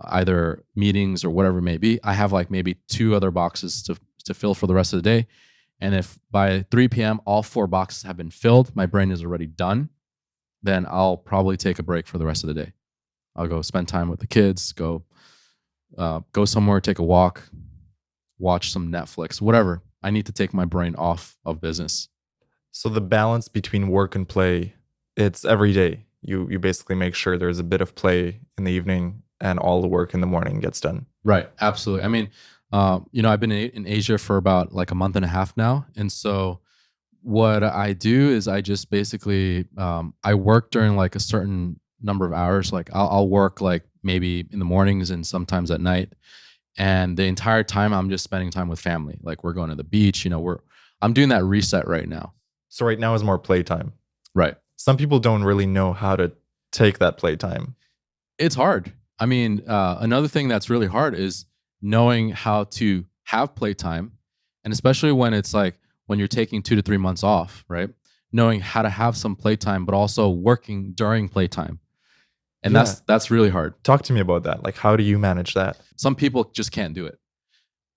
Speaker 1: either meetings or whatever it may be, I have like maybe 2 other boxes to fill for the rest of the day. And if by 3 p.m. all 4 boxes have been filled, my brain is already done, then I'll probably take a break for the rest of the day. I'll go spend time with the kids, go somewhere, take a walk, watch some Netflix, whatever. I need to take my brain off of business.
Speaker 2: So the balance between work and play, it's every day. You basically make sure there's a bit of play in the evening and all the work in the morning gets done.
Speaker 1: Right. Absolutely. I mean, I've been in Asia for about like a month and a half now. And so what I do is I just basically, I work during like a certain number of hours. Like I'll work like maybe in the mornings and sometimes at night. And the entire time I'm just spending time with family. Like we're going to the beach, I'm doing that reset right now.
Speaker 2: So right now is more playtime.
Speaker 1: Right.
Speaker 2: Some people don't really know how to take that playtime.
Speaker 1: It's hard. I mean, another thing that's really hard is knowing how to have playtime. And especially when it's like when you're taking 2 to 3 months off, right? Knowing how to have some playtime, but also working during playtime. And
Speaker 2: Yeah.
Speaker 1: that's really hard.
Speaker 2: Talk to me about that. Like, how do you manage that?
Speaker 1: Some people just can't do it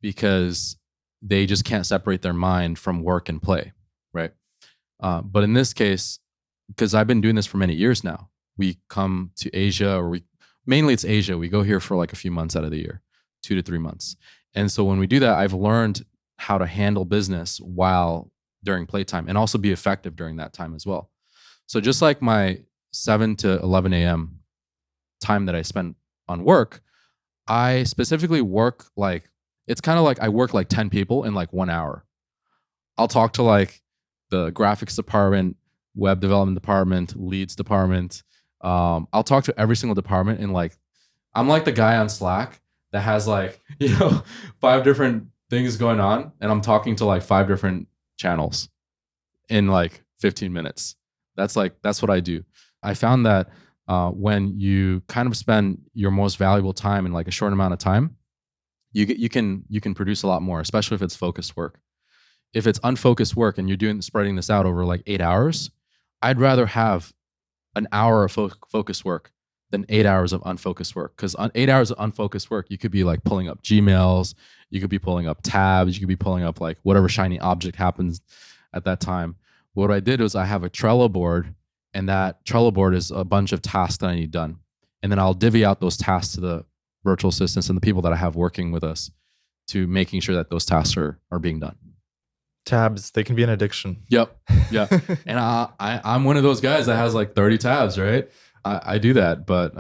Speaker 1: because they just can't separate their mind from work and play, right? But in this case, because I've been doing this for many years now, we come to Asia, mainly it's Asia. We go here for like a few months out of the year, 2 to 3 months. And so when we do that, I've learned how to handle business while during playtime and also be effective during that time as well. So just like my 7 to 11 a.m. time that I spend on work, I specifically work like, it's kind of like I work like 10 people in like 1 hour. I'll talk to like the graphics department, web development department, leads department. I'll talk to every single department in like, I'm like the guy on Slack that has like, 5 different things going on. And I'm talking to like 5 different channels in like 15 minutes. That's what I do. I found that when you kind of spend your most valuable time in like a short amount of time, you can produce a lot more, especially if it's focused work. If it's unfocused work and you're spreading this out over like 8 hours, I'd rather have an hour of focused work than 8 hours of unfocused work. Because on 8 hours of unfocused work, you could be like pulling up Gmails, you could be pulling up tabs, you could be pulling up like whatever shiny object happens at that time. What I did was I have a Trello board, and that Trello board is a bunch of tasks that I need done. And then I'll divvy out those tasks to the virtual assistants and the people that I have working with us to making sure that those tasks are being done.
Speaker 2: Tabs, they can be an addiction.
Speaker 1: Yep. Yeah. And I'm one of those guys that has like 30 tabs, right? I do that, but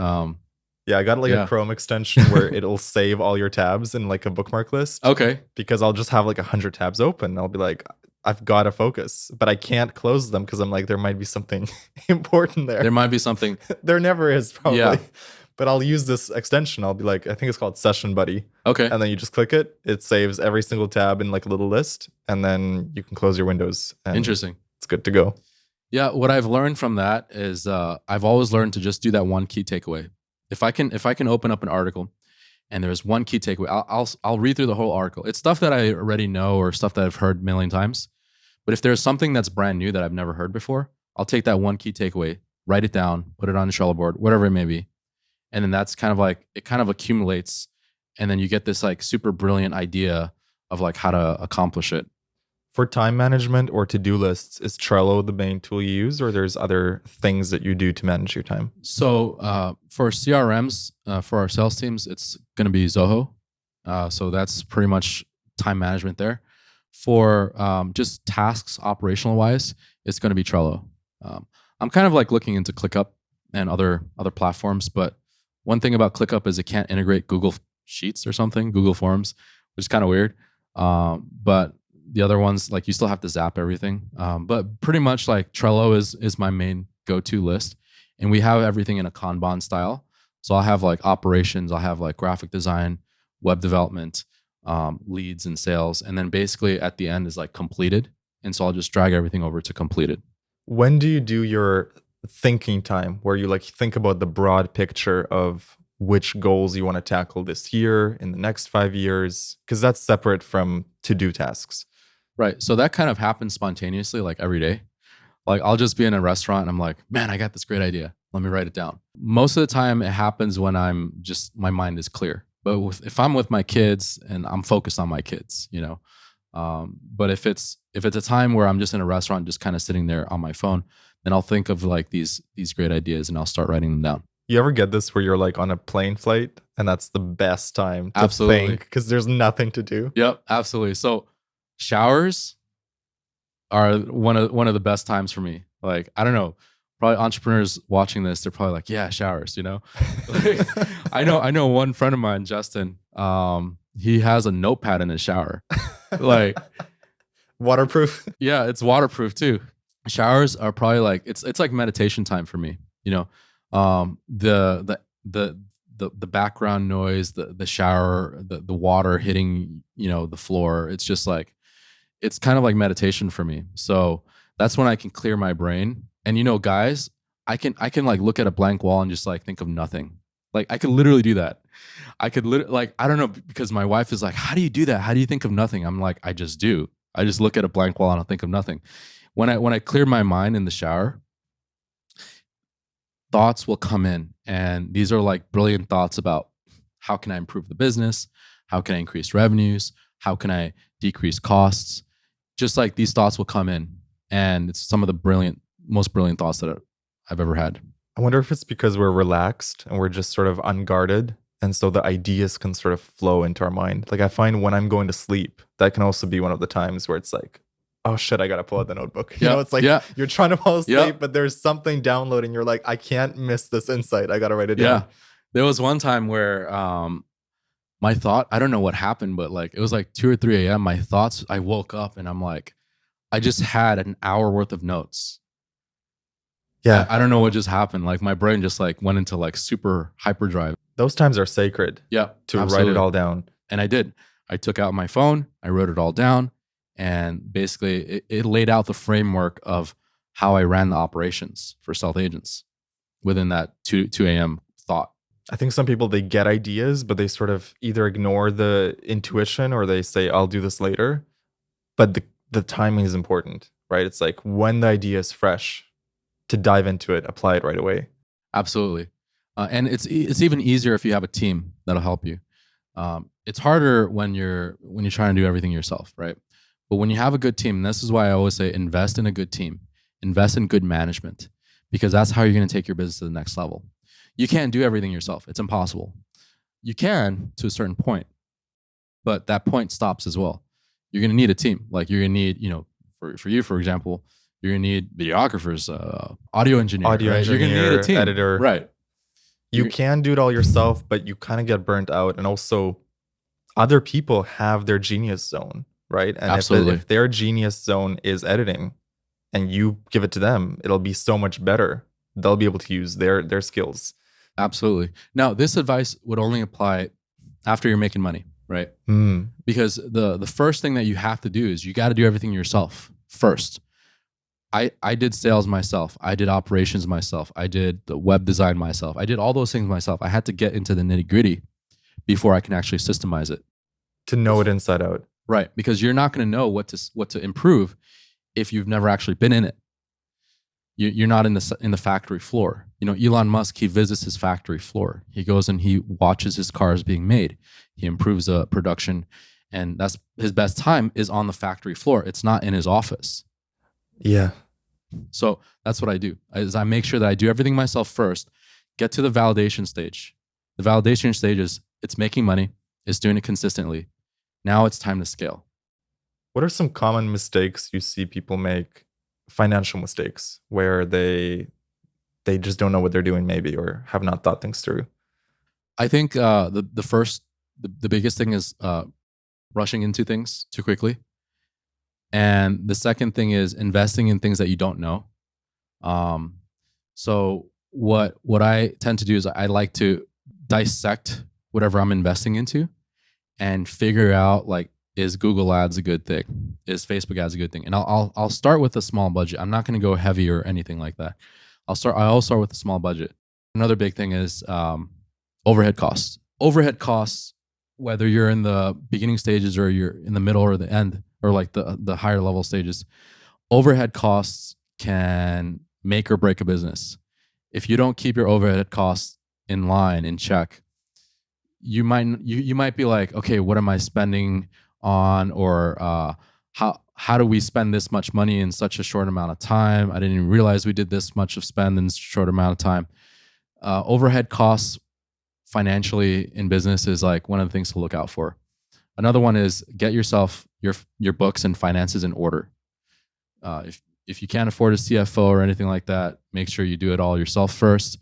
Speaker 2: yeah, I got like a Chrome extension where it'll save all your tabs in like a bookmark list.
Speaker 1: Okay.
Speaker 2: Because I'll just have like 100 tabs open. I'll be like, I've got to focus, but I can't close them because I'm like, there might be something important there.
Speaker 1: There might be something.
Speaker 2: There never is, probably.
Speaker 1: Yeah.
Speaker 2: But I'll use this extension. I'll be like, I think it's called Session Buddy.
Speaker 1: Okay.
Speaker 2: And then you just click it. It saves every single tab in like a little list. And then you can close your windows. And
Speaker 1: interesting.
Speaker 2: It's good to go.
Speaker 1: Yeah. What I've learned from that is I've always learned to just do that one key takeaway. If I can open up an article and there's one key takeaway, I'll read through the whole article. It's stuff that I already know or stuff that I've heard a million times. But if there's something that's brand new that I've never heard before, I'll take that one key takeaway, write it down, put it on a Trello board, whatever it may be. And then that's kind of like, it kind of accumulates. And then you get this like super brilliant idea of like how to accomplish it.
Speaker 2: For time management or to-do lists, is Trello the main tool you use, or there's other things that you do to manage your time?
Speaker 1: So for CRMs, for our sales teams, it's going to be Zoho. So that's pretty much time management there. For just tasks operational wise, it's going to be Trello. I'm kind of like looking into ClickUp and other platforms, but one thing about ClickUp is it can't integrate Google Sheets or something, Google Forms, which is kind of weird. But the other ones, like you still have to zap everything. But pretty much like Trello is my main go-to list. And we have everything in a Kanban style. So I'll have like operations, I'll have like graphic design, web development, leads and sales. And then basically at the end is like completed. And so I'll just drag everything over to completed.
Speaker 2: When do you do your thinking time where you like think about the broad picture of which goals you want to tackle this year, in the next 5 years, because that's separate from to-do tasks.
Speaker 1: Right. So that kind of happens spontaneously, like every day. Like I'll just be in a restaurant and I'm like, man, I got this great idea. Let me write it down. Most of the time it happens when my mind is clear. But if I'm with my kids and I'm focused on my kids, but if it's a time where I'm just in a restaurant, just kind of sitting there on my phone, then I'll think of like these great ideas and I'll start writing them down.
Speaker 2: You ever get this where you're like on a plane flight and that's the best time to
Speaker 1: Absolutely.
Speaker 2: think because there's nothing to do?
Speaker 1: Yep, absolutely. So showers are one of the best times for me. Like, I don't know, probably entrepreneurs watching this, they're probably like, yeah, showers, Like, I know one friend of mine, Justin, he has a notepad in his shower. Like,
Speaker 2: waterproof.
Speaker 1: Yeah, it's waterproof too. Showers are probably like it's like meditation time for me. The background noise, the shower, the water hitting the floor. It's just like it's kind of like meditation for me. So that's when I can clear my brain. And guys, I can like look at a blank wall and just like think of nothing. Like I could literally do that. I don't know, because my wife is like, how do you do that? How do you think of nothing? I'm like, I just do. I just look at a blank wall and I'll think of nothing. When I clear my mind in the shower, thoughts will come in, and these are like brilliant thoughts about how can I improve the business? How can I increase revenues? How can I decrease costs? Just like these thoughts will come in, and it's some of the most brilliant thoughts that I've ever had.
Speaker 2: I wonder if it's because we're relaxed and we're just sort of unguarded. And so the ideas can sort of flow into our mind. Like I find when I'm going to sleep, that can also be one of the times where it's like, oh shit, I got to pull out the notebook. It's like you're trying to fall asleep, but there's something downloading. You're like, I can't miss this insight. I got to write it down.
Speaker 1: There was one time where my thought, I don't know what happened, but like it was like 2 or 3 a.m. My thoughts, I woke up and I'm like, I just had an hour worth of notes.
Speaker 2: Yeah.
Speaker 1: I don't know what just happened. Like my brain just like went into like super hyperdrive.
Speaker 2: Those times are sacred.
Speaker 1: Yeah.
Speaker 2: To write it all down.
Speaker 1: And I did. I took out my phone, I wrote it all down, and basically it laid out the framework of how I ran the operations for Stealth Agents within that 2 a.m. thought.
Speaker 2: I think some people, they get ideas, but they sort of either ignore the intuition or they say, I'll do this later. But the timing is important, right? It's like when the idea is fresh, to dive into it, apply it right away.
Speaker 1: Absolutely. And it's even easier if you have a team that'll help you. It's harder when you're trying to do everything yourself, right? But when you have a good team, and this is why I always say invest in a good team, invest in good management, because that's how you're going to take your business to the next level. You can't do everything yourself. It's impossible. You can to a certain point, but that point stops as well. You're going to need a team. Like you're going to need, for you, for example, you're going to need videographers, audio engineer, right? You're going to need a team.
Speaker 2: Editor.
Speaker 1: Right.
Speaker 2: You can do it all yourself, but you kind of get burnt out. And also other people have their genius zone, right? And
Speaker 1: Absolutely.
Speaker 2: If their genius zone is editing and you give it to them, it'll be so much better. They'll be able to use their skills.
Speaker 1: Absolutely. Now, this advice would only apply after you're making money, right? Because the first thing that you have to do is you got to do everything yourself first. I did sales myself. I did operations myself. I did the web design myself. I did all those things myself. I had to get into the nitty gritty before I can actually systemize it.
Speaker 2: To know it inside out.
Speaker 1: Right. Because you're not going to know what to improve if you've never actually been in it. You're not in the factory floor. Elon Musk, he visits his factory floor. He goes and he watches his cars being made. He improves the production, and that's his best time is on the factory floor. It's not in his office.
Speaker 2: Yeah.
Speaker 1: So that's what I do. Is I make sure that I do everything myself first, get to the validation stage. The validation stage is it's making money, it's doing it consistently. Now it's time to scale.
Speaker 2: What are some common mistakes you see people make, financial mistakes, where they just don't know what they're doing maybe, or have not thought things through?
Speaker 1: I think the biggest thing is rushing into things too quickly. And the second thing is investing in things that you don't know. So what I tend to do is I like to dissect whatever I'm investing into and figure out, like, is Google ads a good thing? Is Facebook ads a good thing? And I'll start with a small budget. I'm not going to go heavy or anything like that. I'll start with a small budget. Another big thing is Overhead costs. Overhead costs, whether you're in the beginning stages or you're in the middle or the end or like the higher level stages, overhead costs can make or break a business. If you don't keep your overhead costs in line, in check, you might be like, okay, what am I spending on, or how do we spend this much money in such a short amount of time? I didn't even realize we did this much of spend in a short amount of time. Overhead costs financially in business is like one of the things to look out for. Another one is get yourself your books and finances in order. If you can't afford a CFO or anything like that, make sure you do it all yourself first.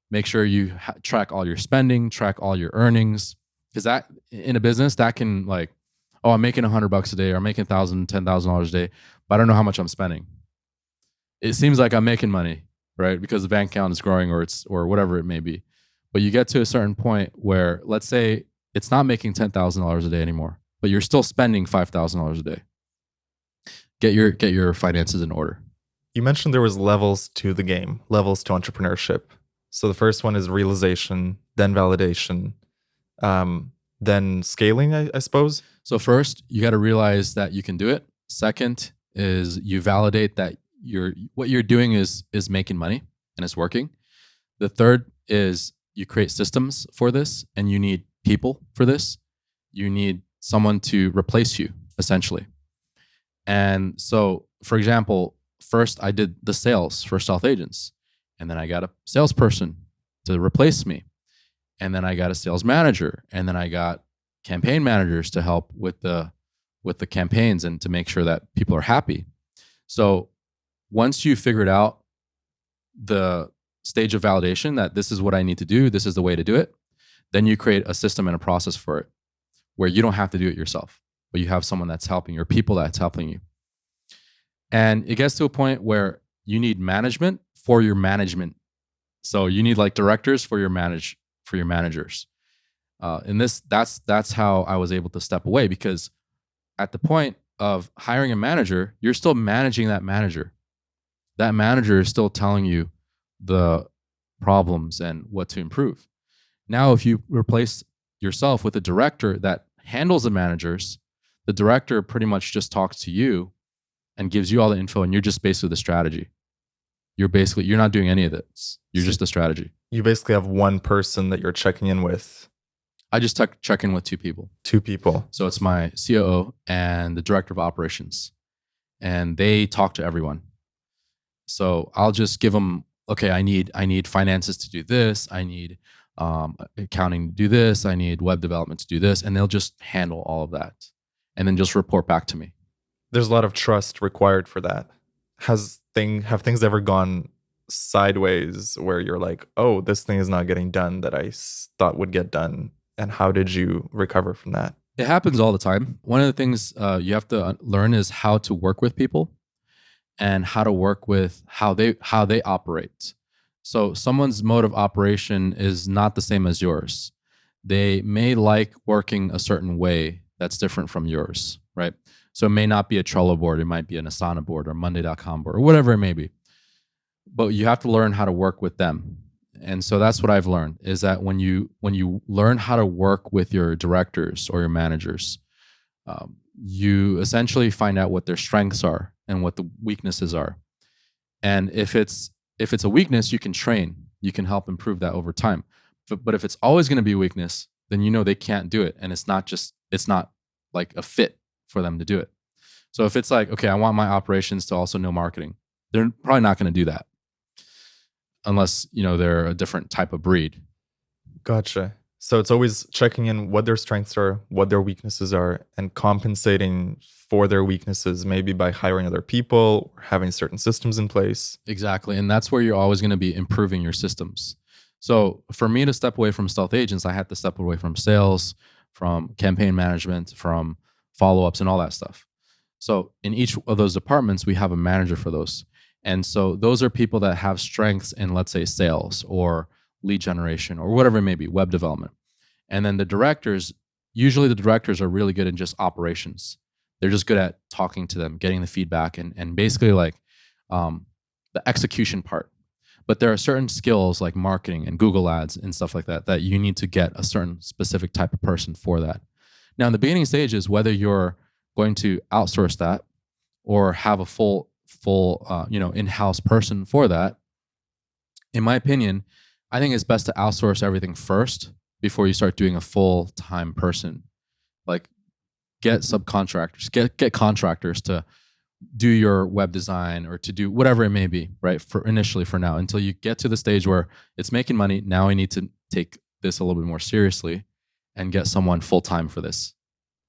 Speaker 1: Make sure you track all your spending, track all your earnings, because that in a business that can like, oh, I'm making $100 a day, or I'm making $1,000, $10,000 a day, but I don't know how much I'm spending. It seems like I'm making money, right? Because the bank account is growing, or whatever it may be. But you get to a certain point where, let's say, it's not making $10,000 a day anymore, but you're still spending $5,000 a day. Get your finances in order.
Speaker 2: You mentioned there was levels to the game, levels to entrepreneurship. So the first one is realization, then validation, then scaling, I suppose.
Speaker 1: So first, you got to realize that you can do it. Second is you validate that what you're doing is making money and it's working. The third is you create systems for this, and you need people for this. You need someone to replace you, essentially. And so, for example, first I did the sales for Stealth Agents, and then I got a salesperson to replace me, and then I got a sales manager, and then I got campaign managers to help with the campaigns and to make sure that people are happy. So once you figured out the stage of validation that this is what I need to do, this is the way to do it, then you create a system and a process for it where you don't have to do it yourself, but you have someone that's helping you or people that's helping you. And it gets to a point where you need management for your management. So you need like directors for your managers. And that's how I was able to step away, because at the point of hiring a manager, you're still managing that manager. That manager is still telling you the problems and what to improve. Now, if you replace yourself with a director that handles the managers, the director pretty much just talks to you and gives you all the info, and you're just basically the strategy. You're not doing any of this. You're just the strategy.
Speaker 2: You basically have one person that you're checking in with.
Speaker 1: I just check in with two people.
Speaker 2: Two people.
Speaker 1: So it's my COO and the director of operations, and they talk to everyone. So I'll just give them, okay, I need finances to do this. I need accounting to do this. I need web development to do this. And they'll just handle all of that and then just report back to me.
Speaker 2: There's a lot of trust required for that. Have things ever gone sideways where you're like, oh, this thing is not getting done that I thought would get done? And how did you recover from that?
Speaker 1: It happens all the time. One of the things you have to learn is how to work with people and how to work with how they operate. So someone's mode of operation is not the same as yours. They may like working a certain way that's different from yours, right? So it may not be a Trello board. It might be an Asana board or Monday.com board or whatever it may be. But you have to learn how to work with them. And so that's what I've learned, is that when you learn how to work with your directors or your managers, you essentially find out what their strengths are and what the weaknesses are. And if it's a weakness, you can train. You can help improve that over time. But if it's always going to be a weakness, then you know they can't do it. And it's not like a fit for them to do it. So if it's like, okay, I want my operations to also know marketing, they're probably not going to do that unless, they're a different type of breed.
Speaker 2: Gotcha. So it's always checking in what their strengths are, what their weaknesses are, and compensating for their weaknesses, maybe by hiring other people or having certain systems in place.
Speaker 1: Exactly. And that's where you're always going to be improving your systems. So for me to step away from Stealth Agents, I had to step away from sales, from campaign management, from follow-ups and all that stuff. So in each of those departments, we have a manager for those. And so those are people that have strengths in, let's say, sales or lead generation or whatever it may be, web development. And then usually the directors are really good in just operations. They're just good at talking to them, getting the feedback, and basically like the execution part. But there are certain skills like marketing and Google ads and stuff like that that you need to get a certain specific type of person for that. Now in the beginning stages, whether you're going to outsource that or have a full in-house person for that, in my opinion, I think it's best to outsource everything first before you start doing a full-time person. Like get subcontractors, get contractors to do your web design or to do whatever it may be, right? For initially for now, until you get to the stage where it's making money. Now I need to take this a little bit more seriously and get someone full-time for this.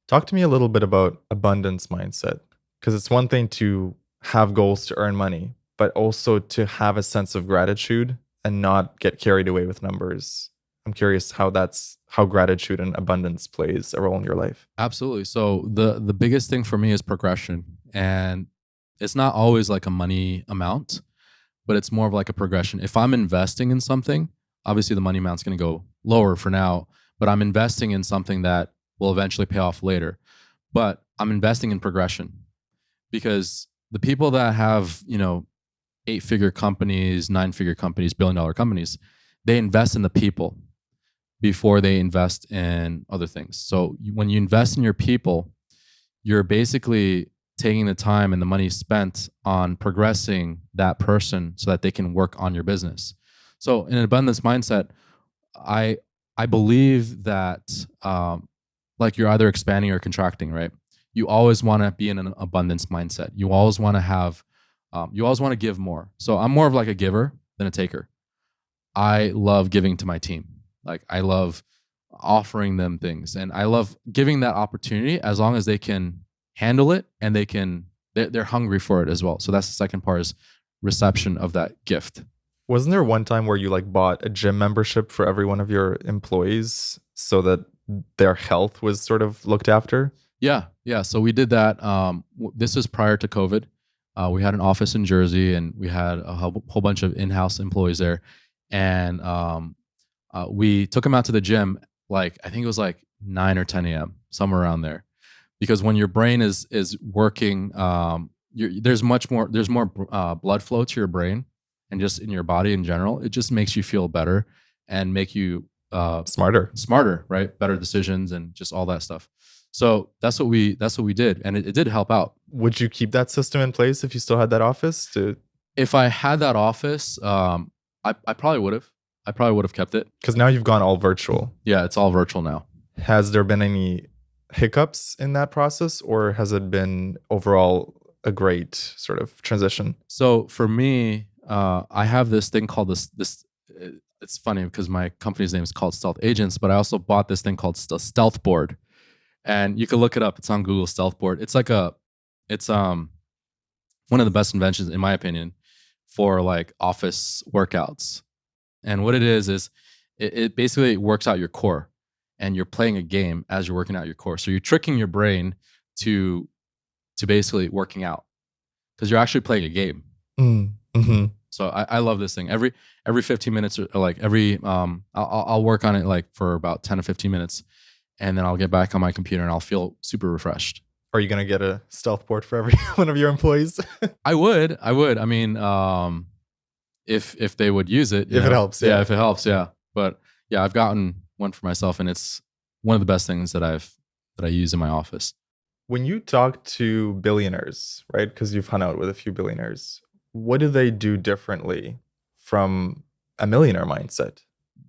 Speaker 2: Talk to me a little bit about abundance mindset, because it's one thing to have goals to earn money, but also to have a sense of gratitude and not get carried away with numbers. I'm curious how gratitude and abundance plays a role in your life.
Speaker 1: Absolutely. So the biggest thing for me is progression, and it's not always like a money amount, but it's more of like a progression. If I'm investing in something, obviously the money amount's going to go lower for now, but I'm investing in something that will eventually pay off later. But I'm investing in progression, because the people that have, 8-figure companies, 9-figure companies, billion-dollar companies, they invest in the people before they invest in other things. So when you invest in your people, you're basically taking the time and the money spent on progressing that person so that they can work on your business. So in an abundance mindset, I I believe that like you're either expanding or contracting, right? You always want to be in an abundance mindset. You always want to have, you always want to give more. So I'm more of like a giver than a taker. I love giving to my team. Like I love offering them things, and I love giving that opportunity as long as they can handle it and they're hungry for it as well. So that's the second part, is reception of that gift.
Speaker 2: Wasn't there one time where you like bought a gym membership for every one of your employees so that their health was sort of looked after?
Speaker 1: Yeah, yeah. So we did that. This was prior to COVID. We had an office in Jersey, and we had a whole bunch of in-house employees there, and we took them out to the gym. Like I think it was like 9 or 10 a.m. somewhere around there, because when your brain is working, there's more blood flow to your brain, and just in your body in general. It just makes you feel better and make you smarter, right? Better decisions and just all that stuff. So that's what we did, and it did help out.
Speaker 2: Would you keep that system in place if you still had that office?
Speaker 1: If I had that office, I probably would have. I probably would have kept it.
Speaker 2: Because now you've gone all virtual.
Speaker 1: Yeah, it's all virtual now.
Speaker 2: Has there been any hiccups in that process, or has it been overall a great sort of transition?
Speaker 1: So for me, I have this thing called this. It's funny because my company's name is called Stealth Agents, but I also bought this thing called Stealth Board, and you can look it up. It's on Google, Stealth Board. It's one of the best inventions in my opinion for like office workouts. And what it is it basically works out your core, and you're playing a game as you're working out your core. So you're tricking your brain to basically working out, because you're actually playing a game.
Speaker 2: Mm-hmm.
Speaker 1: So I love this thing. Every 15 minutes or like I'll work on it like for about 10 to 15 minutes, and then I'll get back on my computer and I'll feel super refreshed.
Speaker 2: Are you gonna get a stealth board for every one of your employees?
Speaker 1: I would. I mean, if they would use it,
Speaker 2: if it helps, yeah.
Speaker 1: If it helps, yeah. But yeah, I've gotten one for myself, and it's one of the best things that I use in my office.
Speaker 2: When you talk to billionaires, right? Because you've hung out with a few billionaires, what do they do differently from a millionaire mindset?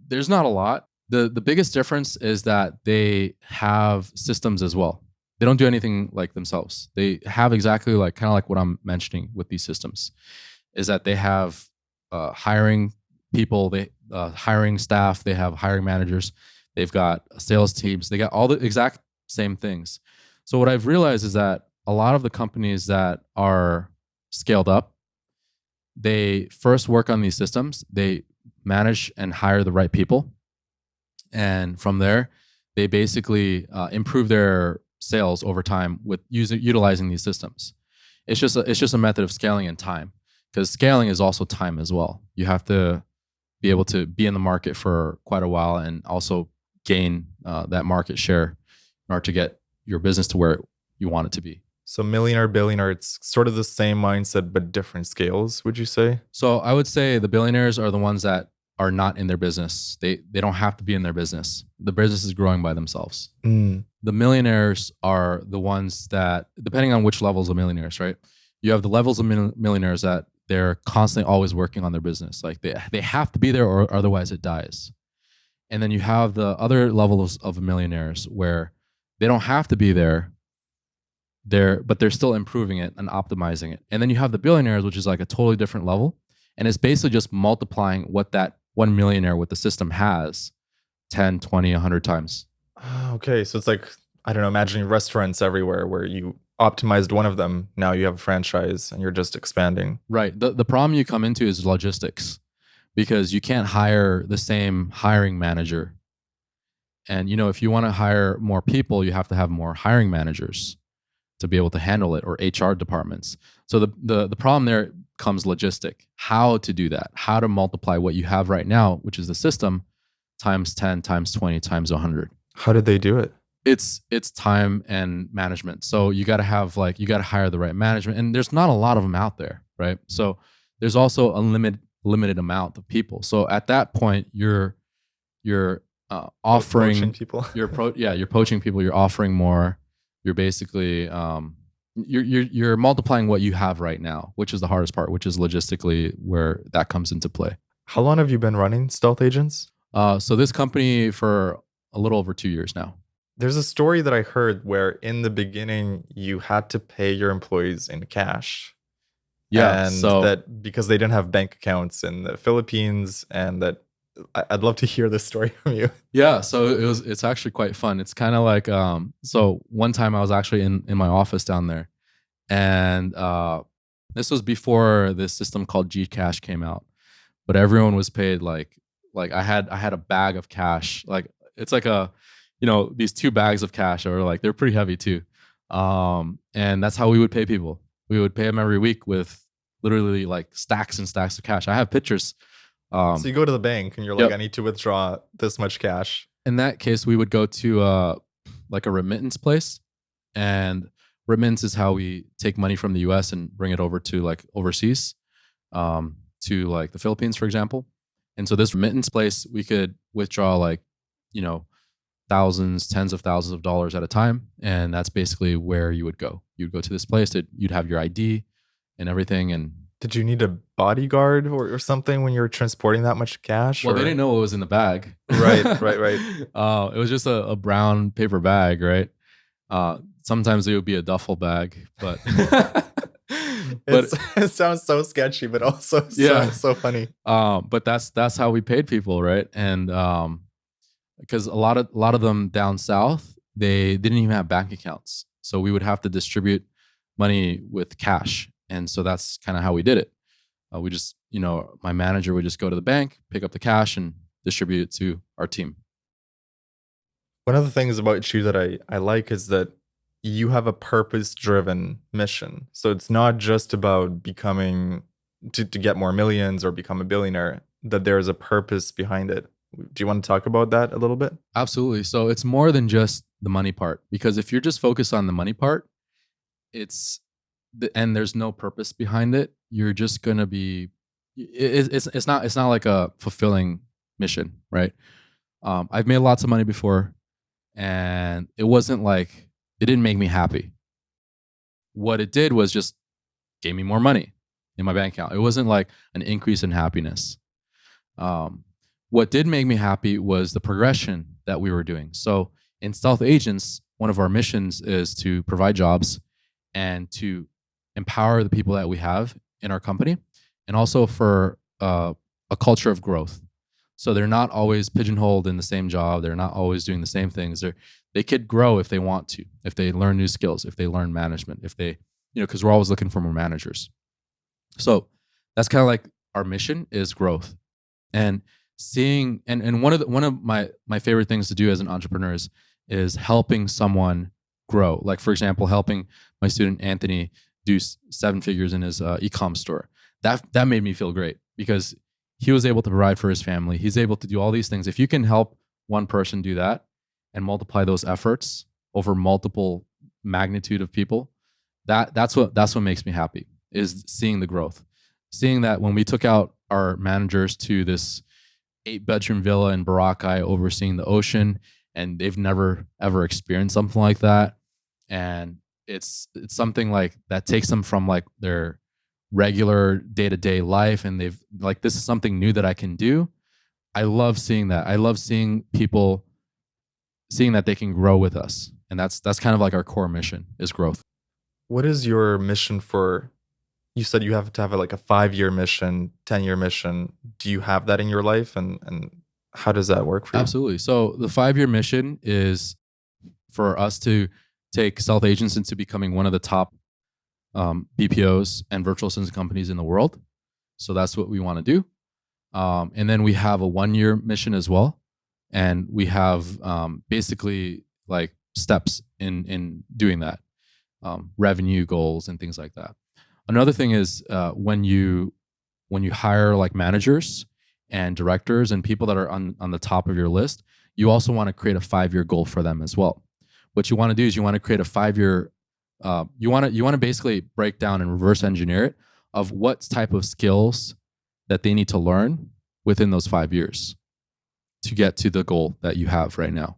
Speaker 1: There's not a lot. The biggest difference is that they have systems as well. They don't do anything like themselves. They have exactly like kind of like what I'm mentioning with these systems, is that they have hiring people, they hiring staff, they have hiring managers, they've got sales teams, they got all the exact same things. So what I've realized is that a lot of the companies that are scaled up, they first work on these systems, they manage and hire the right people, and from there, they basically improve their sales over time with utilizing these systems. It's just a method of scaling in time, because scaling is also time as well. You have to be able to be in the market for quite a while and also gain that market share in order to get your business to where you want it to be.
Speaker 2: So millionaire, billionaire, it's sort of the same mindset but different scales, would you say?
Speaker 1: So I would say the billionaires are the ones that are not in their business. They don't have to be in their business. The business is growing by themselves.
Speaker 2: Mm.
Speaker 1: The millionaires are the ones that, depending on which levels of millionaires, right? You have the levels of millionaires that they're constantly always working on their business. Like they have to be there or otherwise it dies. And then you have the other levels of millionaires where they don't have to be there, but they're still improving it and optimizing it. And then you have the billionaires, which is like a totally different level. And it's basically just multiplying what that one millionaire with the system has 10, 20, 100 times.
Speaker 2: Okay, so it's like, I don't know, imagining restaurants everywhere where you optimized one of them, now you have a franchise and you're just expanding.
Speaker 1: Right. The problem you come into is logistics because you can't hire the same hiring manager. And if you want to hire more people, you have to have more hiring managers to be able to handle it, or HR departments. So the problem there comes logistic. How to do that? How to multiply what you have right now, which is the system, times 10, times 20, times 100.
Speaker 2: How did they do it?
Speaker 1: It's time and management. So you got to hire the right management, and there's not a lot of them out there, right? So there's also a limited amount of people. So at that point, you're offering
Speaker 2: Poaching people.
Speaker 1: you're poaching people. You're offering more. You're basically you're multiplying what you have right now, which is the hardest part, which is logistically where that comes into play.
Speaker 2: How long have you been running Stealth Agents?
Speaker 1: So this company for a little over 2 years now.
Speaker 2: There's a story that I heard where in the beginning you had to pay your employees in cash.
Speaker 1: Yeah,
Speaker 2: And
Speaker 1: so
Speaker 2: that because they didn't have bank accounts in the Philippines, and that I'd love to hear this story from you.
Speaker 1: yeah, so it's actually quite fun. It's kind of like so one time I was actually in my office down there, and this was before this system called Gcash came out, but everyone was paid like I had a bag of cash. Like it's like these 2 bags of cash are like they're pretty heavy too. And that's how we would pay people. We would pay them every week with literally like stacks and stacks of cash. I have pictures.
Speaker 2: So you go to the bank and you're like,
Speaker 1: Yep.
Speaker 2: I need to withdraw this much cash.
Speaker 1: In that case, we would go to like a remittance place, and remittance is how we take money from the U.S. and bring it over to like overseas, to like the Philippines, for example. And so this remittance place, we could withdraw like, thousands, tens of thousands of dollars at a time, and that's basically where you would go. You'd go to this place. You'd have your ID and everything, and
Speaker 2: Did you need a bodyguard or something when you're transporting that much cash?
Speaker 1: well,
Speaker 2: or?
Speaker 1: they didn't know what was in the bag.
Speaker 2: Right.
Speaker 1: It was just a brown paper bag, right? Sometimes it would be a duffel bag, but
Speaker 2: It sounds so sketchy, but also so funny.
Speaker 1: But that's how we paid people, right? And because a lot of them down south, they didn't even have bank accounts, so we would have to distribute money with cash, and so that's kind of how we did it. We just, my manager would just go to the bank, pick up the cash, and distribute it to our team.
Speaker 2: One of the things about you that I like is that you have a purpose-driven mission. So it's not just about becoming to get more millions or become a billionaire, that there's a purpose behind it. Do you want to talk about that a little bit?
Speaker 1: Absolutely. So it's more than just the money part, because if you're just focused on the money part, and there's no purpose behind it, you're just gonna be. It's not like a fulfilling mission, right? I've made lots of money before, and it didn't make me happy. What it did was just gave me more money in my bank account. It wasn't like an increase in happiness. What did make me happy was the progression that we were doing. So in Stealth Agents, one of our missions is to provide jobs and to empower the people that we have in our company, and also for a culture of growth. So they're not always pigeonholed in the same job. They're not always doing the same things. They could grow if they want to, if they learn new skills, if they learn management, if they, because we're always looking for more managers. So that's kind of like our mission is growth. And seeing, and one of my favorite things to do as an entrepreneur is helping someone grow. Like, for example, helping my student Anthony do 7 figures in his e-com store. That made me feel great, because he was able to provide for his family. He's able to do all these things. If you can help one person do that and multiply those efforts over multiple magnitude of people, That's what makes me happy, is seeing the growth, seeing that when we took out our managers to this 8-bedroom villa in Boracay overseeing the ocean, and they've never ever experienced something like that. And it's something like that takes them from like their regular day-to-day life, and they've like, this is something new that I can do. I love seeing that. I love seeing people seeing that they can grow with us. And that's kind of like our core mission, is growth.
Speaker 2: What is your mission for? You said you have to have like a 5-year mission, 10-year mission. Do you have that in your life, and how does that work for you?
Speaker 1: Absolutely. So the 5-year mission is for us to take Stealth Agents into becoming one of the top BPOs and virtual assistant companies in the world. So that's what we want to do. And then we have a 1-year mission as well. And we have basically like steps in doing that, revenue goals and things like that. Another thing is when you hire like managers and directors and people that are on the top of your list, you also want to create a 5-year goal for them as well. What you want to do is you want to create a 5-year. You want to basically break down and reverse engineer it of what type of skills that they need to learn within those 5 years to get to the goal that you have right now.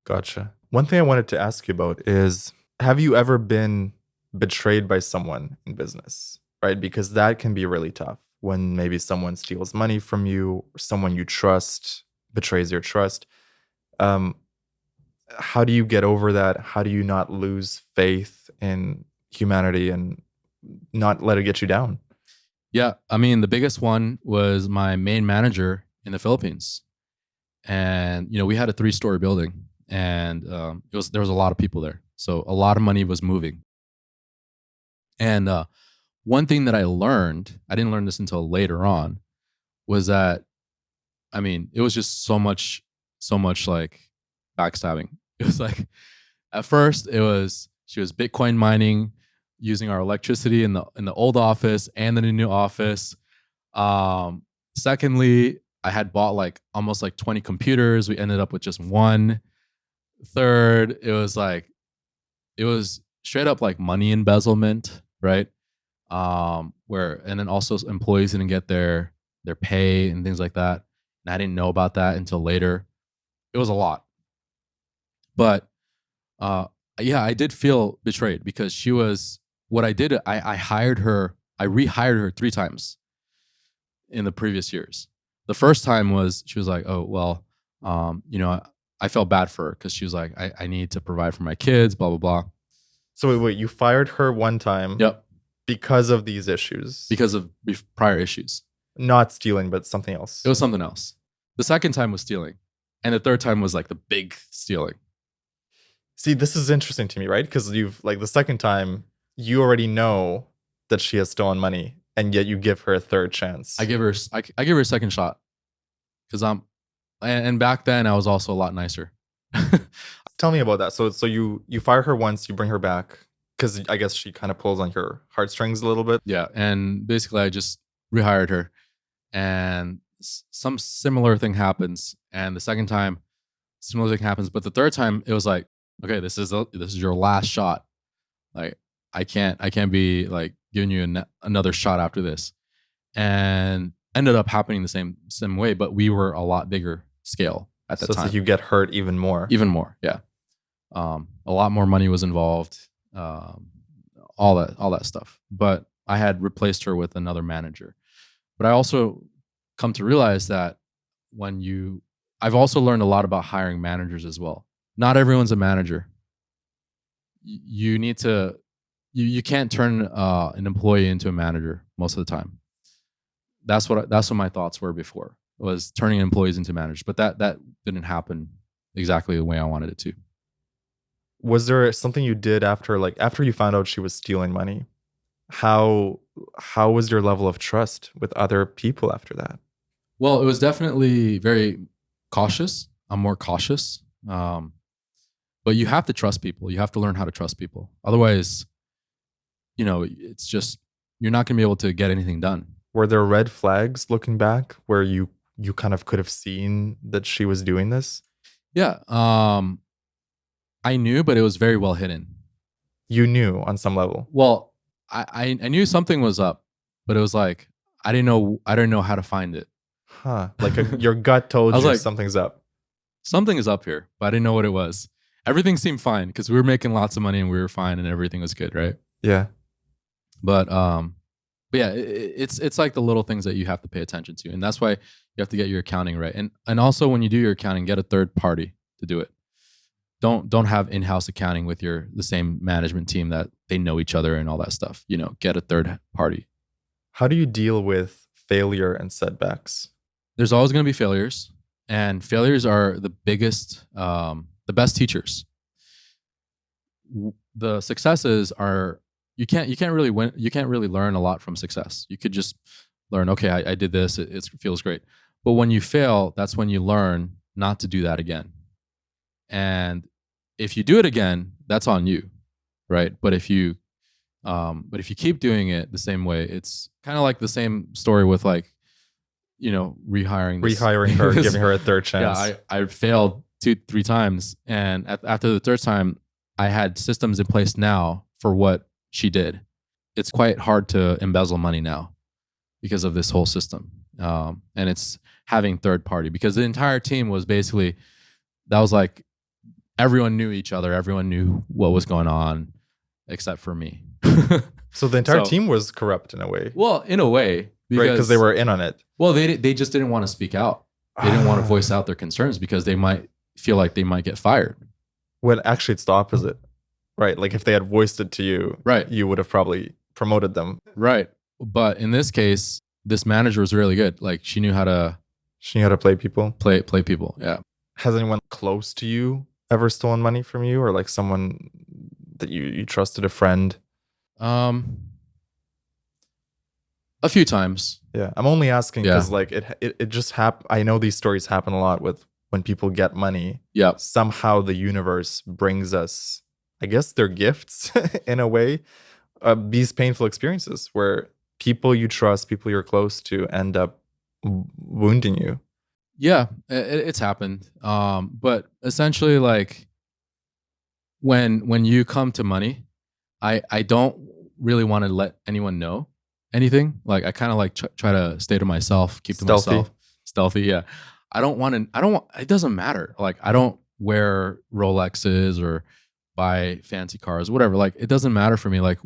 Speaker 2: Gotcha. One thing I wanted to ask you about is, have you ever been betrayed by someone in business? Right? Because that can be really tough when maybe someone steals money from you, or someone you trust betrays your trust. Um, how do you get over that? How do you not lose faith in humanity and not let it get you down?
Speaker 1: Yeah, I mean, the biggest one was my main manager in the Philippines, and we had a 3-story building, and there was a lot of people there, so a lot of money was moving. And one thing that I didn't learn this until later on, was that, I mean, it was just so much like backstabbing. It was like, at first she was Bitcoin mining using our electricity in the old office and the new office. Secondly, I had bought like almost like 20 computers. We ended up with just one. Third, it was straight up like money embezzlement, right? And then also employees didn't get their pay and things like that. And I didn't know about that until later. It was a lot. But uh, yeah, I did feel betrayed, because she was what I did. I hired her. I rehired her 3 times in the previous years. The first time was, she was like, "Oh well, I felt bad for her, because she was like, I need to provide for my kids, blah blah blah."
Speaker 2: So wait, you fired her one time.
Speaker 1: Yep,
Speaker 2: because of these issues.
Speaker 1: because of prior issues.
Speaker 2: Not stealing, but something else.
Speaker 1: It was something else. The second time was stealing, and the third time was like the big stealing.
Speaker 2: See, this is interesting to me, right? Because you've like the second time, you already know that she has stolen money, and yet you give her a third chance.
Speaker 1: I give her a second shot, because and back then I was also a lot nicer.
Speaker 2: Tell me about that. So you fire her once, you bring her back, because I guess she kind of pulls on your heartstrings a little bit.
Speaker 1: Yeah, and basically I just rehired her, and some similar thing happens, and the second time similar thing happens, but the third time it was like, okay, this is your last shot. Like, I can't be like giving you another shot after this. And ended up happening the same way, but we were a lot bigger scale at the
Speaker 2: So it's
Speaker 1: time.
Speaker 2: like you get hurt even more.
Speaker 1: Even more, yeah. A lot more money was involved, all that stuff. But I had replaced her with another manager. But I also come to realize that I've also learned a lot about hiring managers as well. Not everyone's a manager. You need to, you can't turn an employee into a manager most of the time. That's what my thoughts were before, was turning employees into managers. But that didn't happen exactly the way I wanted it to.
Speaker 2: Was there something you did after you found out she was stealing money? How was your level of trust with other people after that?
Speaker 1: Well, it was definitely very cautious. I'm more cautious. But you have to trust people. You have to learn how to trust people. Otherwise, it's just, you're not going to be able to get anything done.
Speaker 2: Were there red flags looking back where you kind of could have seen that she was doing this?
Speaker 1: Yeah. I knew, but it was very well hidden.
Speaker 2: You knew on some level.
Speaker 1: Well, I knew something was up, but it was like I didn't know how to find it.
Speaker 2: Huh. Like your gut
Speaker 1: I
Speaker 2: told
Speaker 1: was
Speaker 2: you
Speaker 1: like,
Speaker 2: something's up.
Speaker 1: something is up here, but I didn't know what it was. Everything seemed fine because we were making lots of money and we were fine and everything was good, right?
Speaker 2: Yeah.
Speaker 1: But yeah, it's like the little things that you have to pay attention to, and that's why you have to get your accounting right. And also when you do your accounting, get a third party to do it. Don't have in-house accounting with the same management team that they know each other and all that stuff. Get a third party.
Speaker 2: How do you deal with failure and setbacks?
Speaker 1: There's always going to be failures, and failures are the best teachers. The successes are you can't really win. You can't really learn a lot from success. You could just learn, okay, I did this. It feels great. But when you fail, that's when you learn not to do that again. And if you do it again, that's on you, right? But if you keep doing it the same way, it's kind of like the same story with like,
Speaker 2: Rehiring her, giving her a third chance.
Speaker 1: Yeah, I failed 2-3 times, and after the third time, I had systems in place now for what she did. It's quite hard to embezzle money now because of this whole system, and it's having third party, because the entire team was basically, that was like everyone knew each other, everyone knew what was going on, except for me.
Speaker 2: So the entire team was corrupt in a way.
Speaker 1: Well, in a way,
Speaker 2: because they were in on it.
Speaker 1: Well, they just didn't want to speak out. They didn't want to voice out their concerns because they might feel like they might get fired.
Speaker 2: When actually it's the opposite, right? Like if they had voiced it to you,
Speaker 1: right,
Speaker 2: you would have probably promoted them.
Speaker 1: Right. But in this case, this manager was really good. Like she knew how to
Speaker 2: play people.
Speaker 1: Play people. Yeah.
Speaker 2: Has anyone close to you ever stolen money from you, or like someone that you trusted, a friend?
Speaker 1: A few times.
Speaker 2: Yeah, I'm only asking because like it just I know these stories happen a lot with when people get money.
Speaker 1: Yeah.
Speaker 2: Somehow the universe brings us, I guess, their gifts in a way. These painful experiences where people you trust, people you're close to, end up wounding you.
Speaker 1: Yeah, it's happened. But essentially, like when you come to money, I don't really want to let anyone know anything. Like I kind of like try to stay to myself, keep to myself. Stealthy. Yeah. It doesn't matter. Like I don't wear Rolexes or buy fancy cars, whatever. Like it doesn't matter for me. Like,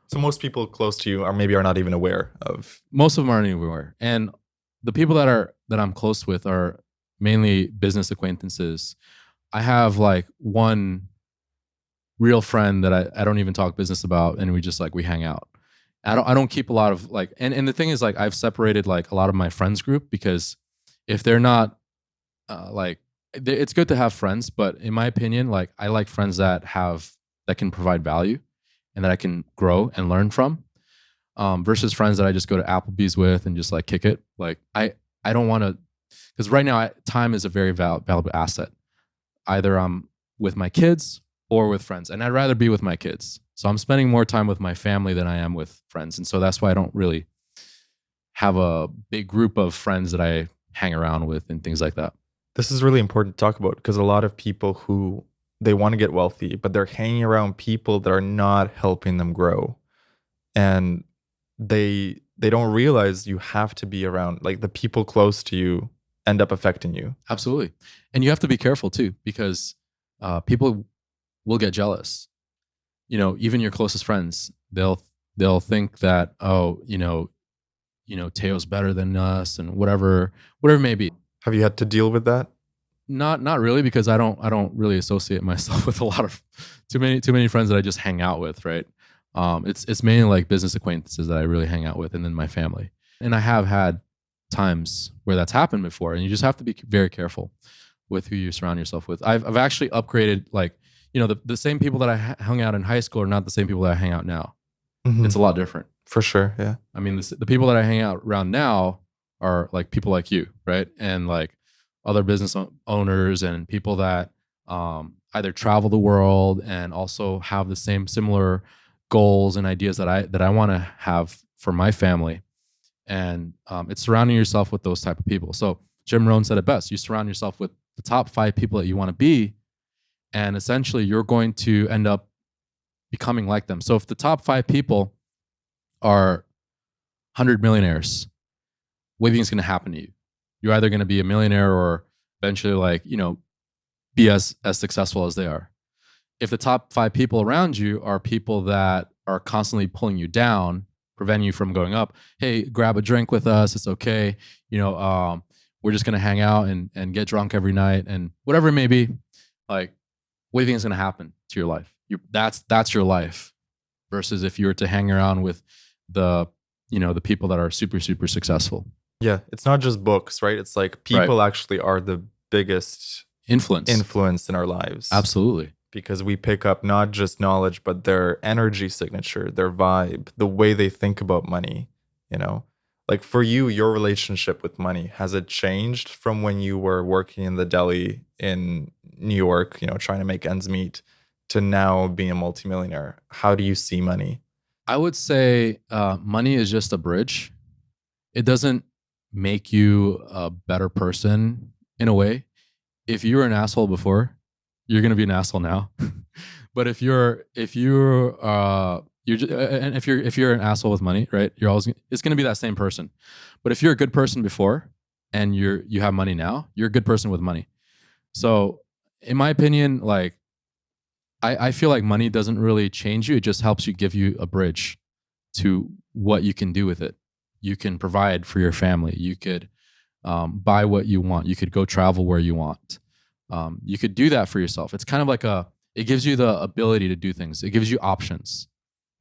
Speaker 2: so most people close to you are not even aware of.
Speaker 1: Most of them aren't even aware. And the people that I'm close with are mainly business acquaintances. I have like one real friend that I don't even talk business about, and we hang out. I don't keep a lot of like, and the thing is, like, I've separated like a lot of my friends group, because if they're not it's good to have friends, but in my opinion, like I like friends that can provide value and that I can grow and learn from, versus friends that I just go to Applebee's with and just like kick it. Like I don't want to, because right now time is a very valuable asset. Either I'm with my kids or with friends, and I'd rather be with my kids. So I'm spending more time with my family than I am with friends. And so that's why I don't really have a big group of friends that I hang around with and things like that.
Speaker 2: This is really important to talk about, because a lot of people who they want to get wealthy, but they're hanging around people that are not helping them grow. And they don't realize you have to be around, like, the people close to you end up affecting you.
Speaker 1: Absolutely. And you have to be careful too, because people will get jealous. Even your closest friends, they'll think that, oh, Teo's better than us, and whatever it may be.
Speaker 2: Have you had to deal with that?
Speaker 1: Not really, because I don't really associate myself with a lot of too many friends that I just hang out with, right? It's mainly like business acquaintances that I really hang out with, and then my family. And I have had times where that's happened before, and you just have to be very careful with who you surround yourself with. I've actually upgraded, like, the same people that I hung out in high school are not the same people that I hang out now. Mm-hmm. It's a lot different.
Speaker 2: For sure, yeah.
Speaker 1: I mean, the people that I hang out around now are like people like you, right? And like other business owners and people that either travel the world and also have the similar goals and ideas that I want to have for my family. And it's surrounding yourself with those type of people. So Jim Rohn said it best: you surround yourself with the top 5 people that you want to be, and essentially you're going to end up becoming like them. So if the top 5 people are 100 millionaires, what do you think is going to happen to you? You're either going to be a millionaire or eventually, like, be as successful as they are. If the top 5 people around you are people that are constantly pulling you down, preventing you from going up, hey, grab a drink with us, it's okay. We're just gonna hang out and get drunk every night and whatever it may be. Like, what do you think is gonna happen to your life? That's your life. Versus if you were to hang around with the the people that are super super successful.
Speaker 2: Yeah, it's not just books, right? It's like people actually are the biggest influence in our lives.
Speaker 1: Absolutely.
Speaker 2: Because we pick up not just knowledge, but their energy signature, their vibe, the way they think about money, Like for you, your relationship with money, has it changed from when you were working in the deli in New York, trying to make ends meet, to now being a multimillionaire? How do you see money?
Speaker 1: I would say money is just a bridge. It doesn't make you a better person in a way. If you were an asshole before, you're gonna be an asshole now. But if you're and if you're an asshole with money, right? It's gonna be that same person. But if you're a good person before and you have money now, you're a good person with money. So in my opinion, like I feel like money doesn't really change you. It just helps you, give you a bridge to what you can do with it. You can provide for your family. You could buy what you want. You could go travel where you want. You could do that for yourself. It's kind of like it gives you the ability to do things. It gives you options,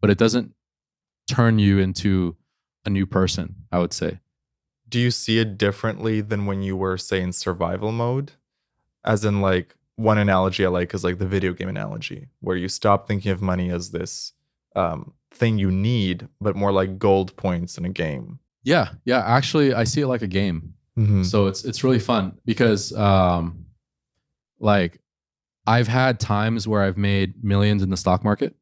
Speaker 1: but it doesn't turn you into a new person, I would say.
Speaker 2: Do you see it differently than when you were, say, in survival mode? As in, like, one analogy I like is like the video game analogy, where you stop thinking of money as this thing you need, but more like gold points in a game.
Speaker 1: Yeah. Actually, I see it like a game.
Speaker 2: Mm-hmm.
Speaker 1: So it's really fun because like I've had times where I've made millions in the stock market,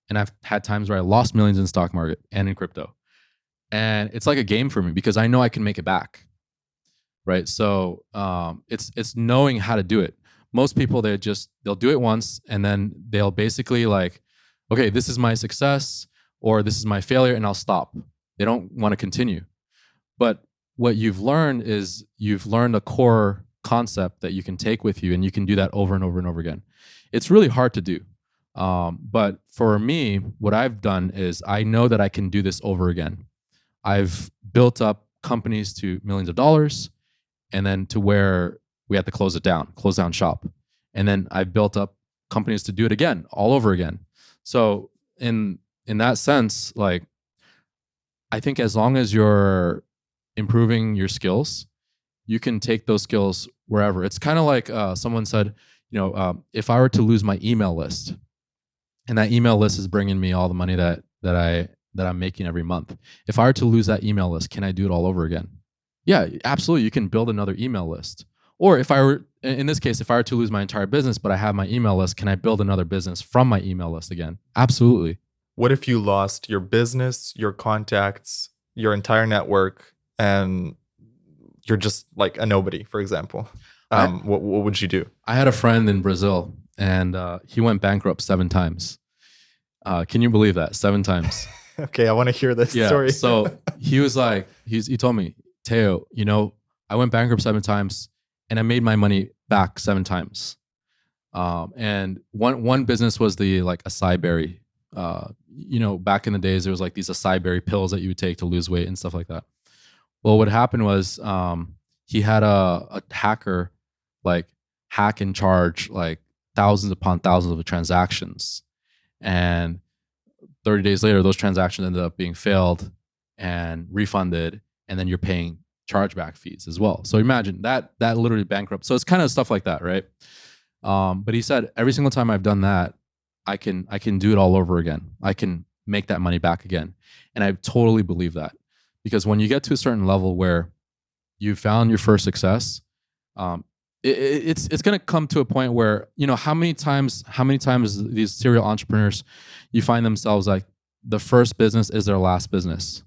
Speaker 1: and I've had times where I lost millions in the stock market and in crypto. And it's like a game for me because I know I can make it back. Right. So it's knowing how to do it. Most people, they'll do it once and then they'll basically like, okay, this is my success or this is my failure, and I'll stop. They don't want to continue. But what you've learned is you've learned a core concept that you can take with you, and you can do that over and over and over again. It's really hard to do. But for me, what I've done is I know that I can do this over again. I've built up companies to millions of dollars, and then to where we had to close down shop. And then I've built up companies to do it again, all over again. So in that sense, like, I think as long as you're improving your skills, you can take those skills wherever. It's kind of like someone said, if I were to lose my email list, and that email list is bringing me all the money that I'm making every month. If I were to lose that email list, can I do it all over again? Yeah, absolutely. You can build another email list. Or if I were, in this case, if I were to lose my entire business, but I have my email list, can I build another business from my email list again? Absolutely.
Speaker 2: What if you lost your business, your contacts, your entire network, and you're just like a nobody, for example? What would you do?
Speaker 1: I had a friend in Brazil, and he went bankrupt 7 times. Can you believe that? 7 times.
Speaker 2: Okay, I want to hear this story.
Speaker 1: So he was like, he told me, Teo, I went bankrupt 7 times, and I made my money back 7 times. And one business was the like acai berry. Back in the days, there was like these acai berry pills that you would take to lose weight and stuff like that. Well, what happened was he had a hacker like hack and charge like thousands upon thousands of transactions, and 30 days later, those transactions ended up being failed and refunded, and then you're paying chargeback fees as well. So imagine that literally bankrupt. So it's kind of stuff like that, right? But he said every single time I've done that, I can do it all over again. I can make that money back again, and I totally believe that, because when you get to a certain level where you found your first success, it's going to come to a point where how many times these serial entrepreneurs, you find themselves like the first business is their last business.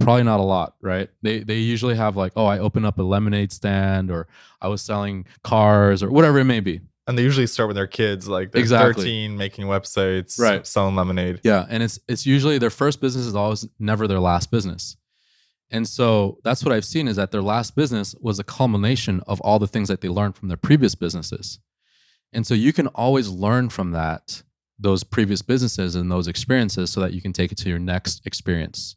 Speaker 1: Probably not a lot, right? They usually have like, oh, I opened up a lemonade stand, or I was selling cars, or whatever it may be.
Speaker 2: And they usually start when they're kids, like they're
Speaker 1: Exactly.
Speaker 2: 13, making websites,
Speaker 1: Right.
Speaker 2: selling lemonade.
Speaker 1: Yeah. And it's usually their first business is always never their last business. And so that's what I've seen is that their last business was a culmination of all the things that they learned from their previous businesses. And so you can always learn from that, those previous businesses and those experiences so that you can take it to your next experience.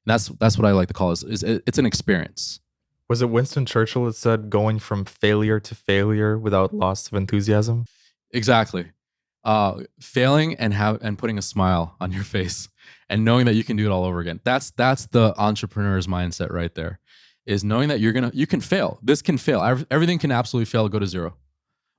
Speaker 1: And that's what I like to call it's an experience.
Speaker 2: Was it Winston Churchill that said going from failure to failure without loss of enthusiasm?
Speaker 1: Exactly. Failing and putting a smile on your face and knowing that you can do it all over again. That's the entrepreneur's mindset right there. Is knowing that you can fail. This can fail. Everything can absolutely fail, go to zero.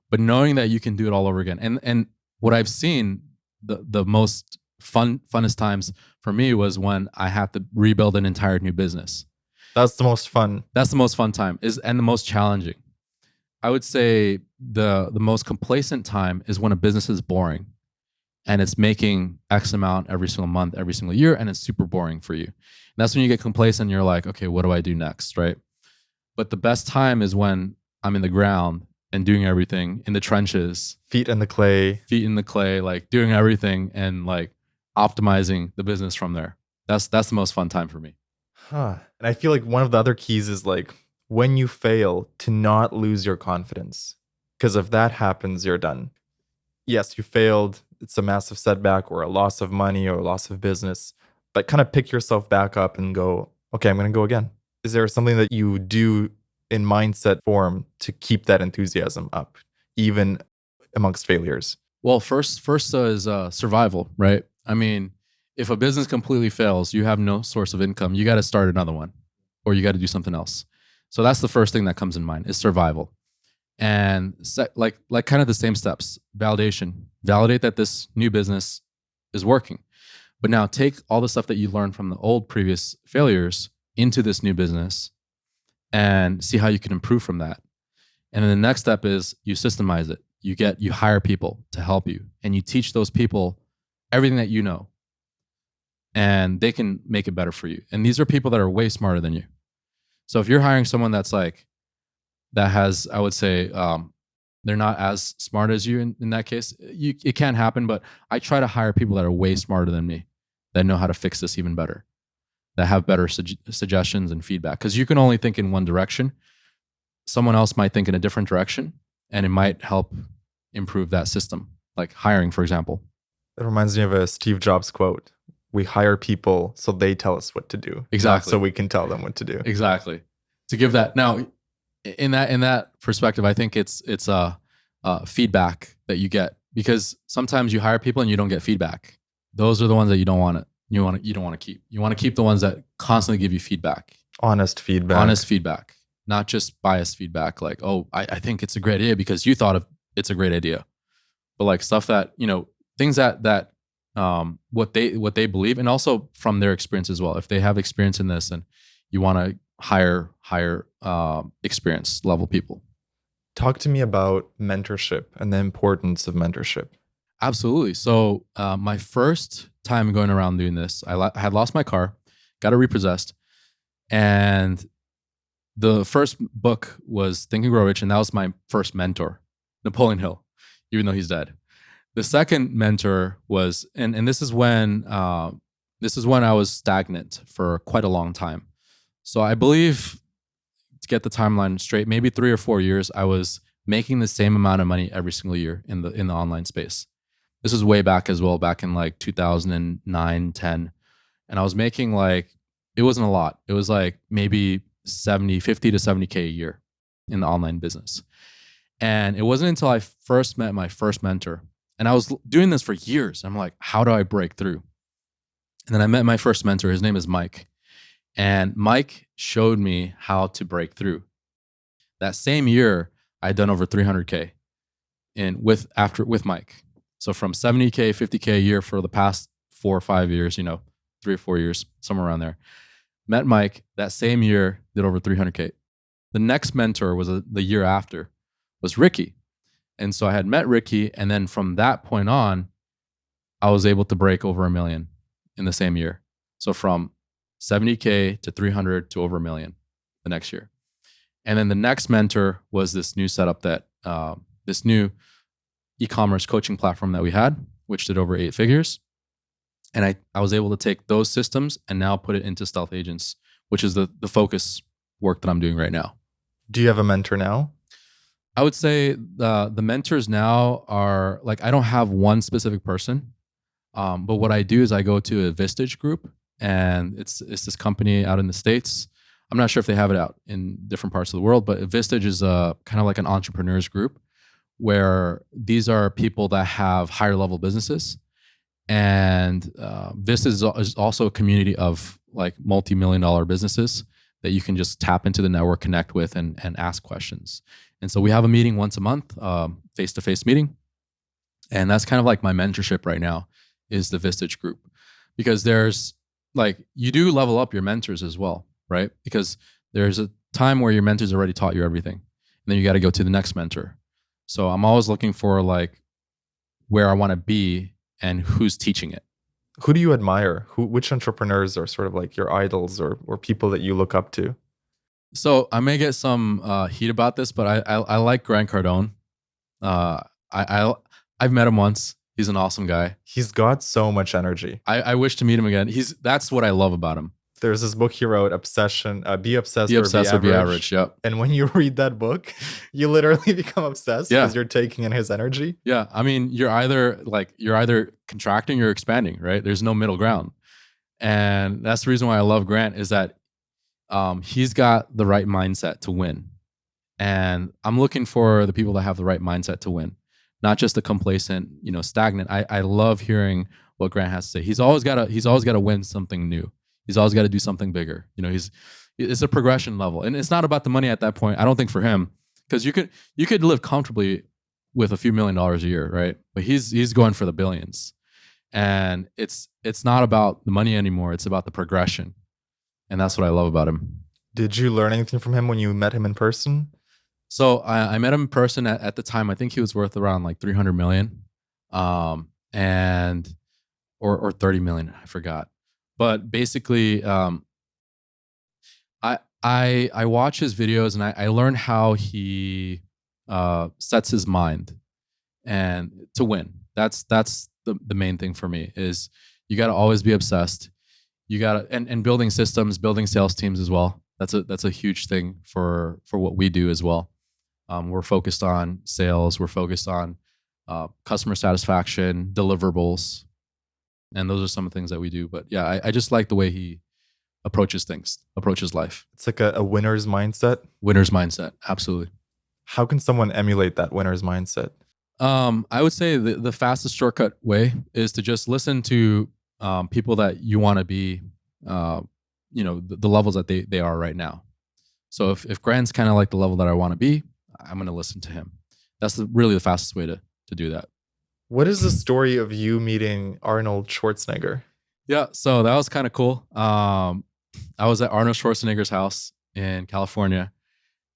Speaker 1: But knowing that you can do it all over again. And what I've seen, the most funnest times for me was when I had to rebuild an entire new business.
Speaker 2: That's the most fun.
Speaker 1: That's the most fun time and the most challenging. I would say the most complacent time is when a business is boring and it's making X amount every single month, every single year, and it's super boring for you. And that's when you get complacent and you're like, okay, what do I do next, right? But the best time is when I'm in the ground and doing everything in the trenches,
Speaker 2: Feet in the clay,
Speaker 1: like doing everything and like optimizing the business from there. That's the most fun time for me.
Speaker 2: And I feel like one of the other keys is like when you fail to not lose your confidence. Because if that happens, you're done. Yes, you failed. It's a massive setback or a loss of money or a loss of business, but kind of pick yourself back up and go, okay, I'm going to go again. Is there something that you do in mindset form to keep that enthusiasm up, even amongst failures?
Speaker 1: Well, first is survival, right? I mean, if a business completely fails, you have no source of income. You got to start another one, or you got to do something else. So that's the first thing that comes in mind is survival, and like kind of the same steps. Validate that this new business is working, but now take all the stuff that you learned from the old previous failures into this new business, and see how you can improve from that. And then the next step is you systemize it. You hire people to help you, and you teach those people everything that you know, and they can make it better for you. And these are people that are way smarter than you. So if you're hiring someone that has, I would say, they're not as smart as you in that case, it can happen. But I try to hire people that are way smarter than me, that know how to fix this even better, that have better suggestions and feedback. Because you can only think in one direction. Someone else might think in a different direction, and it might help improve that system, like hiring, for example.
Speaker 2: That reminds me of a Steve Jobs quote. We hire people so they tell us what to do.
Speaker 1: Exactly.
Speaker 2: Not so we can tell them what to do.
Speaker 1: Exactly. To give that now, in that perspective, I think it's feedback that you get, because sometimes you hire people and you don't get feedback. Those are the ones that you don't want to keep. You want to keep the ones that constantly give you feedback.
Speaker 2: Honest feedback.
Speaker 1: Not just biased feedback. Like, oh, I think it's a great idea because you thought of it's a great idea. But like stuff that, things that what they believe, and also from their experience as well. If they have experience in this, and you want to hire experience level people.
Speaker 2: Talk to me about mentorship and the importance of mentorship.
Speaker 1: Absolutely. So my first time going around doing this, I had lost my car, got it repossessed, and the first book was Think and Grow Rich, and that was my first mentor, Napoleon Hill, even though he's dead. The second mentor was, and this is when I was stagnant for quite a long time. So I believe, to get the timeline straight, maybe 3 or 4 years, I was making the same amount of money every single year in the online space. This was way back as well, back in like 2009, 10. And I was making it wasn't a lot. It was like maybe 50 to 70K a year in the online business. And it wasn't until I first met my first mentor, and I was doing this for years. I'm like, how do I break through? And then I met my first mentor. His name is Mike. And Mike showed me how to break through. That same year, I'd done over 300K with Mike. So from 70K, 50K a year for the past 4 or 5 years, 3 or 4 years, somewhere around there. Met Mike that same year, did over 300K. The next mentor was the year after, was Ricky. And so I had met Ricky, and then from that point on, I was able to break over $1 million in the same year. So from 70K to 300 to over $1 million the next year. And then the next mentor was this new setup that this new e-commerce coaching platform that we had, which did over 8 figures. And I was able to take those systems and now put it into Stealth Agents, which is the focus work that I'm doing right now.
Speaker 2: Do you have a mentor now?
Speaker 1: I would say the mentors now are like, I don't have one specific person, but what I do is I go to a Vistage group, and it's this company out in the States. I'm not sure if they have it out in different parts of the world, but Vistage is kind of like an entrepreneurs group where these are people that have higher level businesses. And this is also a community of like multi-million-dollar businesses that you can just tap into the network, connect with, and ask questions. And so we have a meeting once a month, face-to-face meeting. And that's kind of like my mentorship right now, is the Vistage group. Because there's like, you do level up your mentors as well, right? Because there's a time where your mentors already taught you everything. And then you got to go to the next mentor. So I'm always looking for like where I want to be and who's teaching it.
Speaker 2: Who do you admire? Which entrepreneurs are sort of like your idols or people that you look up to?
Speaker 1: So I may get some heat about this, but I like Grant Cardone. I've met him once. He's an awesome guy.
Speaker 2: He's got so much energy.
Speaker 1: I wish to meet him again. That's what I love about him.
Speaker 2: There's this book he wrote, Obsession, Be Obsessed,
Speaker 1: or Be Average. Yep.
Speaker 2: And when you read that book, you literally become obsessed because you're taking in his energy.
Speaker 1: Yeah. I mean, you're either contracting or expanding, right? There's no middle ground. And that's the reason why I love Grant, is that he's got the right mindset to win. And I'm looking for the people that have the right mindset to win, not just the complacent, stagnant. I love hearing what Grant has to say. He's always got to win something new. He's always got to do something bigger. It's a progression level, and it's not about the money at that point. I don't think for him, because you could live comfortably with a few $1 million a year, right? But he's going for the billions, and it's not about the money anymore. It's about the progression, and that's what I love about him.
Speaker 2: Did you learn anything from him when you met him in person?
Speaker 1: So I met him in person at the time. I think he was worth around like 300 million, and or 30 million. I forgot. But basically, I watch his videos, and I learn how he sets his mind and to win. That's the main thing for me, is you got to always be obsessed. You got to and building systems, building sales teams as well. That's a huge thing for what we do as well. We're focused on sales. We're focused on customer satisfaction, deliverables. And those are some of the things that we do. But yeah, I just like the way he approaches life.
Speaker 2: It's like a winner's mindset.
Speaker 1: Winner's mindset, absolutely.
Speaker 2: How can someone emulate that winner's mindset?
Speaker 1: I would say the fastest shortcut way is to just listen to people that you want to be, the levels that they are right now. So if Grant's kind of like the level that I want to be, I'm going to listen to him. That's really the fastest way to do that.
Speaker 2: What is the story of you meeting Arnold Schwarzenegger?
Speaker 1: Yeah, so that was kind of cool. I was at Arnold Schwarzenegger's house in California,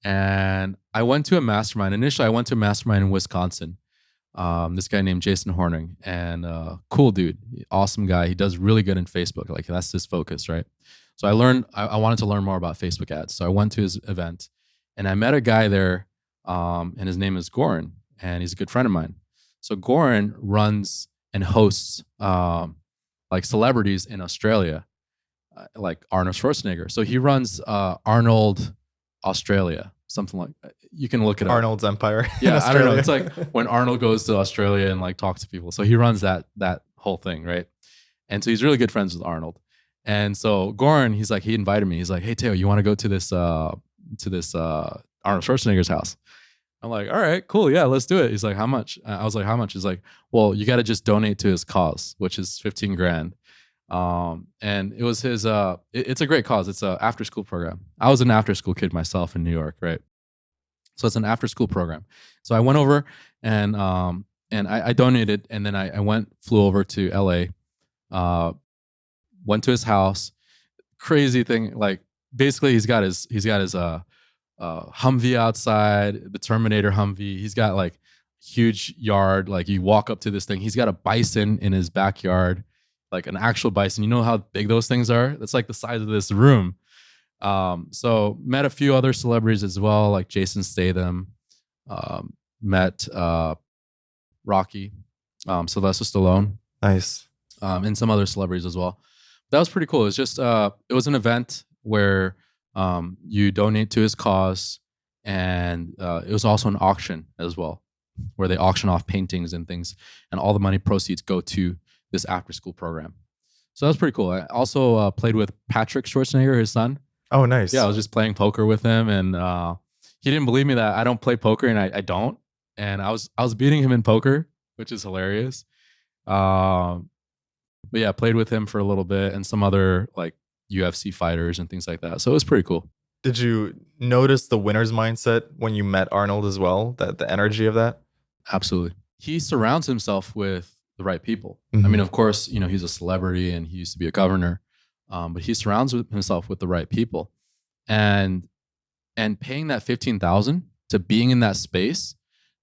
Speaker 1: and I went to a mastermind. Initially, I went to a mastermind in Wisconsin. This guy named Jason Horning, and cool dude, awesome guy. He does really good in Facebook. Like, that's his focus, right? So I wanted to learn more about Facebook ads. So I went to his event, and I met a guy there, and his name is Goran, and he's a good friend of mine. So Goran runs and hosts like celebrities in Australia, like Arnold Schwarzenegger. So he runs Arnold Australia, something like that. You can look it up.
Speaker 2: Arnold's Empire.
Speaker 1: Yeah, I don't know. It's like when Arnold goes to Australia and like talks to people. So he runs that whole thing, right? And so he's really good friends with Arnold. And so Goran, he invited me. He's like, "Hey Teo, you want to go to this Arnold Schwarzenegger's house?" I'm like, "All right, cool. Yeah, let's do it." He's like, "How much?" I was like, "How much?" He's like, "Well, you got to just donate to his cause, which is 15 grand." And it was his, it's a great cause. It's a after school program. I was an after school kid myself in New York, right? So it's an after school program. So I went over and I donated, and then I flew over to LA, went to his house. Crazy thing. Like, basically he's got his Humvee outside, the Terminator Humvee. He's got like huge yard. Like, you walk up to this thing. He's got a bison in his backyard, like an actual bison. You know how big those things are? That's like the size of this room. So met a few other celebrities as well, like Jason Statham. Met Rocky, Sylvester Stallone,
Speaker 2: Nice.
Speaker 1: and some other celebrities as well. That was pretty cool. It was just it was an event where you donate to his cause, and it was also an auction as well, where they auction off paintings and things, and all the money proceeds go to this after school program. So that was pretty cool. I also played with Patrick Schwarzenegger, his son.
Speaker 2: Oh,
Speaker 1: Yeah, I
Speaker 2: nice.
Speaker 1: was just playing poker with him, and he didn't believe me that I don't play poker, and I don't. And I was beating him in poker, which is hilarious. Um, but yeah, played with him for a little bit, and some other like UFC fighters and things like that. So it was pretty cool.
Speaker 2: Did you notice the winner's mindset when you met Arnold as well? That the energy of that?
Speaker 1: Absolutely. He surrounds himself with the right people. I mean,
Speaker 2: Mhm.
Speaker 1: of course, he's a celebrity and he used to be a governor, but he surrounds himself with the right people, and paying that 15,000 to being in that space,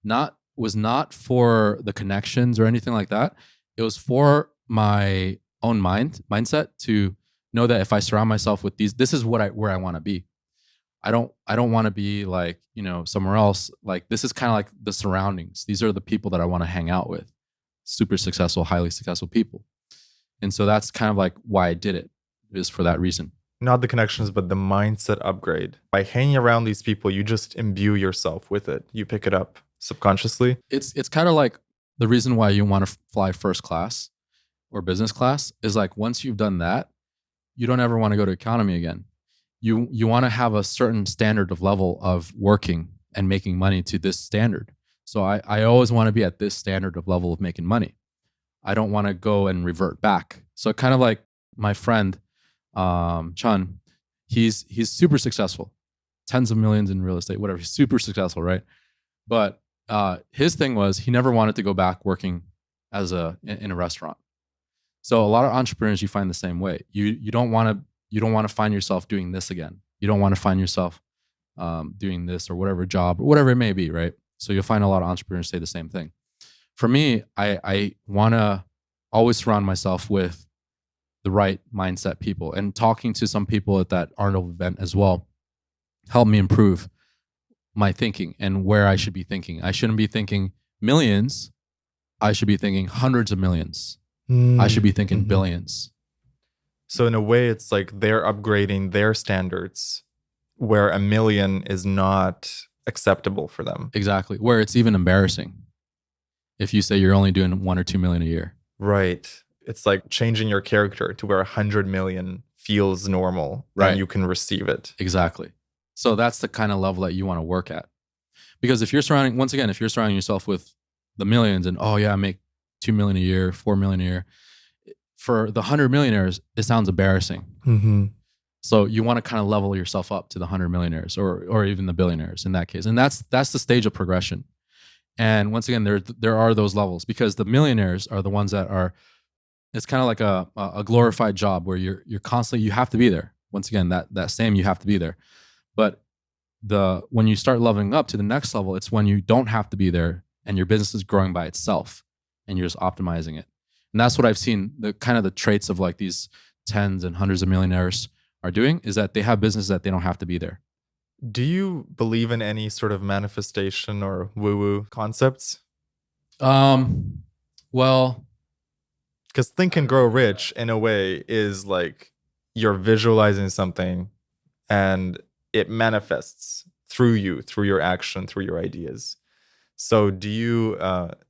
Speaker 1: not was not for the connections or anything like that. It was for my own mindset to know that if I surround myself with these, this is where I want to be. I don't want to be like, somewhere else. Like this is kind of like the surroundings. These are the people that I want to hang out with. Super successful, highly successful people. And so that's kind of like why I did it, is for that reason.
Speaker 2: Not the connections, but the mindset upgrade. By hanging around these people, you just imbue yourself with it. You pick it up subconsciously.
Speaker 1: It's kind of like the reason why you want to fly first class or business class is like once you've done that, you don't ever want to go to economy again. You want to have a certain standard of level of working and making money to this standard. So I always want to be at this standard of level of making money. I don't want to go and revert back. So kind of like my friend Chun, he's super successful, tens of millions in real estate, whatever. He's super successful, right? But his thing was he never wanted to go back working in a restaurant. So a lot of entrepreneurs, you find the same way. You don't want to find yourself doing this again. You don't want to find yourself doing this or whatever job or whatever it may be, right? So you'll find a lot of entrepreneurs say the same thing. For me, I want to always surround myself with the right mindset people, and talking to some people at that Arnold event as well helped me improve my thinking and where I should be thinking. I shouldn't be thinking millions. I should be thinking hundreds of millions. I should be thinking
Speaker 2: Mhm.
Speaker 1: billions.
Speaker 2: So in a way, it's like they're upgrading their standards where a million is not acceptable for them.
Speaker 1: Exactly. Where it's even embarrassing if you say you're only doing 1 or 2 million a year.
Speaker 2: Right. It's like changing your character to where 100 million feels normal
Speaker 1: Right.
Speaker 2: and you can receive it.
Speaker 1: Exactly. So that's the kind of level that you want to work at. Because if you're surrounding yourself with the millions and, oh yeah, I make 2 million a year, 4 million a year, for the 100 millionaires, it sounds embarrassing.
Speaker 2: Mm-hmm.
Speaker 1: So you want to kind of level yourself up to the 100 millionaires or even the billionaires in that case. And that's the stage of progression. And once again, there are those levels, because the millionaires are the ones that are, it's kind of like a glorified job where you're constantly, you have to be there. Once again, that same, you have to be there. But when you start leveling up to the next level, it's when you don't have to be there and your business is growing by itself and you're just optimizing it. And that's what I've seen, the kind of the traits of like these tens and hundreds of millionaires are doing, is that they have business that they don't have to be there.
Speaker 2: Do you believe in any sort of manifestation or woo-woo concepts?
Speaker 1: Well,
Speaker 2: Because Think and Grow Rich, in a way, is like you're visualizing something and it manifests through you, through your action, through your ideas. So do you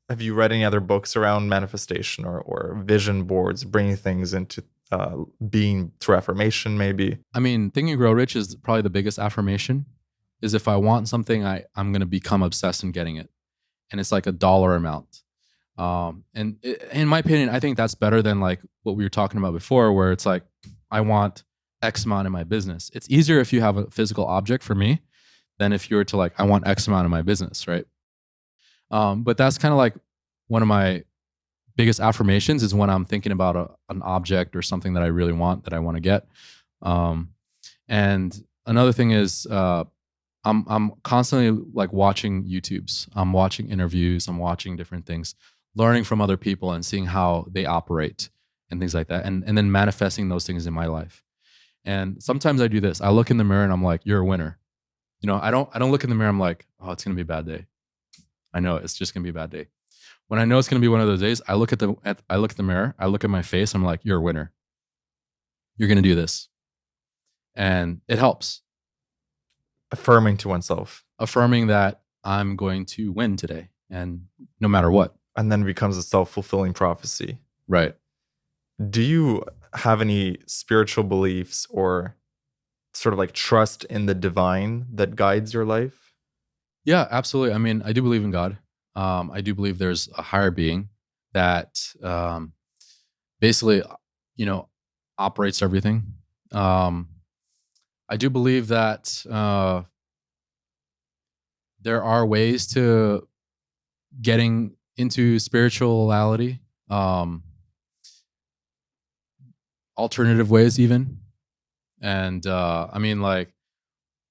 Speaker 2: have you read any other books around manifestation or vision boards, bringing things into being through affirmation, maybe?
Speaker 1: I mean, Think and Grow Rich is probably the biggest affirmation. Is if I want something, I'm going to become obsessed in getting it. And it's like a dollar amount. In my opinion, I think that's better than like what we were talking about before, where it's like, I want X amount in my business. It's easier if you have a physical object for me than if you were to like, I want X amount in my business, right? But that's kind of like one of my biggest affirmations, is when I'm thinking about an object or something that I really want, that I want to get. And another thing is, I'm constantly like watching YouTubes. I'm watching interviews. I'm watching different things, learning from other people and seeing how they operate and things like that, and then manifesting those things in my life. And sometimes I do this. I look in the mirror and I'm like, "You're a winner." I don't look in the mirror. I'm like, "Oh, it's gonna be a bad day." I know it's just gonna be a bad day. When I know it's going to be one of those days, I look at the mirror, I look at my face, I'm like, you're a winner. You're going to do this. And it helps.
Speaker 2: Affirming to oneself.
Speaker 1: Affirming that I'm going to win today, and no matter what.
Speaker 2: And then it becomes a self-fulfilling prophecy.
Speaker 1: Right.
Speaker 2: Do you have any spiritual beliefs or sort of like trust in the divine that guides your life?
Speaker 1: Yeah, absolutely. I mean, I do believe in God. I do believe there's a higher being that basically, operates everything. I do believe that there are ways to getting into spirituality, alternative ways even. And I mean, like,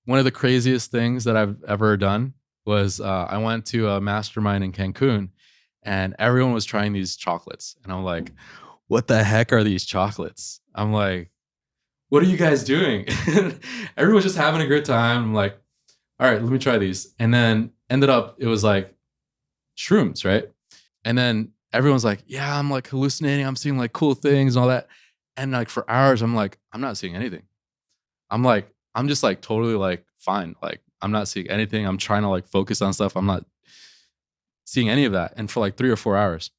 Speaker 1: one of the craziest things that I've ever done was I went to a mastermind in Cancun, and everyone was trying these chocolates. And I'm like, what the heck are these chocolates? I'm like, what are you guys doing? Everyone's just having a good time. I'm like, all right, let me try these. And then ended up, it was like shrooms, right? And then everyone's like, yeah, I'm like hallucinating. I'm seeing like cool things and all that. And like for hours, I'm like, I'm not seeing anything. I'm just like totally like fine. Like I'm not seeing anything. I'm trying to like focus on stuff. I'm not seeing any of that. And for like 3 or 4 hours.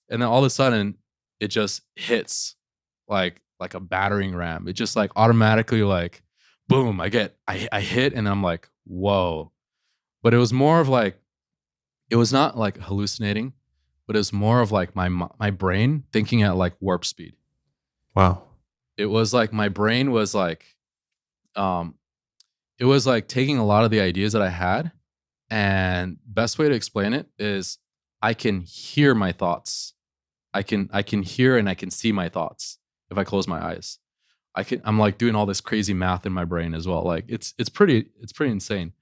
Speaker 1: And then all of a sudden it just hits like a battering ram. It just like automatically like boom, I hit and I'm like, whoa. But it was more of like, it was not like hallucinating, but it was more of like my brain thinking at like warp speed.
Speaker 2: Wow.
Speaker 1: It was like my brain was like um it was like taking a lot of the ideas that I had, and best way to explain it is I can hear my thoughts. I can hear and I can see my thoughts if I close my eyes. I'm like doing all this crazy math in my brain as well. Like it's pretty insane.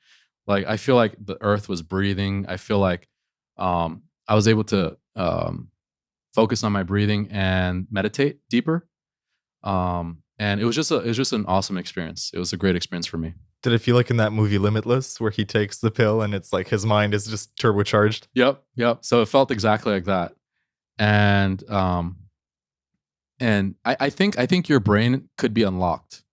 Speaker 1: Like I feel like the earth was breathing. I feel like I was able to focus on my breathing and meditate deeper. And it was just an awesome experience. It was a great experience for me.
Speaker 2: Did it feel like in that movie Limitless where he takes the pill and it's like his mind is just turbocharged?
Speaker 1: Yep. So it felt exactly like that. And I think your brain could be unlocked